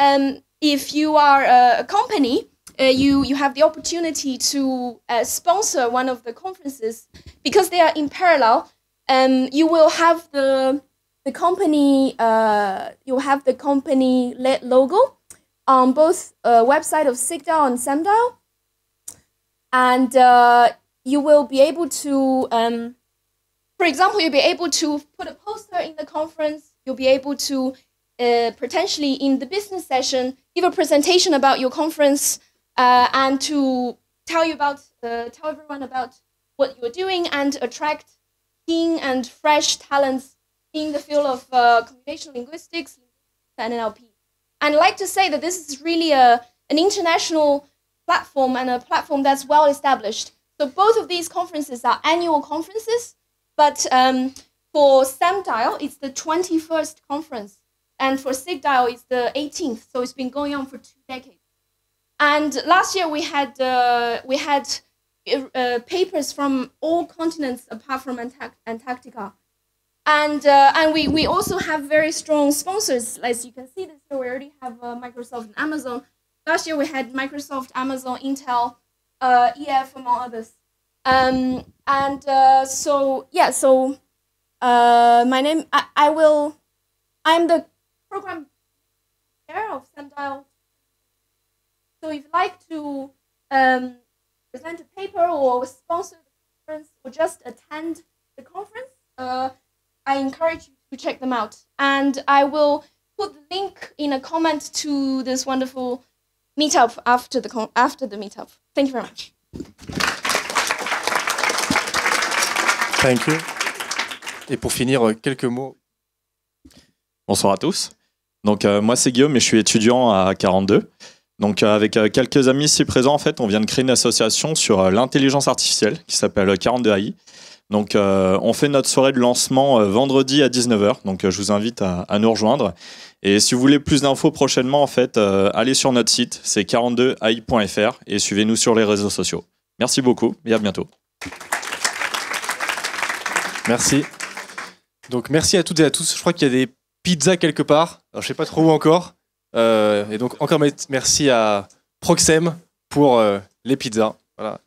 if you are a company, you have the opportunity to sponsor one of the conferences because they are in parallel. You will have the company logo on both website of SIGDial and SemDial, and you will be able to, for example, you'll be able to put a poster in the conference. You'll be able to potentially in the business session give a presentation about your conference and to tell everyone about what you're doing and attract keen and fresh talents in the field of computational linguistics and NLP. And I'd like to say that this is really an international platform and a platform that's well established. So both of these conferences are annual conferences, but for SemDial, it's the 21st conference. And for SIGDial, it's the 18th. So it's been going on for 2 decades. And last year we had papers from all continents apart from Antarctica. And we also have very strong sponsors. As you can see this year, we already have Microsoft and Amazon. Last year we had Microsoft, Amazon, Intel, EF, among others. My name, I'm the program chair of SemDial So if you'd like to present a paper or sponsor the conference or just attend the conference, I encourage you to check them out. And I will put the link in a comment to this wonderful meetup after the meetup. Thank you very much. Thank you. Et pour finir, quelques mots. Bonsoir à tous. Donc moi c'est Guillaume et je suis étudiant à 42. Donc avec quelques amis ici présents, en fait, on vient de créer une association sur l'intelligence artificielle qui s'appelle 42 AI. Donc on fait notre soirée de lancement vendredi à 19h. Donc je vous invite à nous rejoindre. Et si vous voulez plus d'infos prochainement, en fait, allez sur notre site, c'est 42ai.fr et suivez-nous sur les réseaux sociaux. Merci beaucoup et à bientôt. Merci. Donc merci à toutes et à tous. Je crois qu'il y a des pizzas quelque part. Alors, je sais pas trop où encore. Et donc encore merci à Proxem pour les pizzas. Voilà.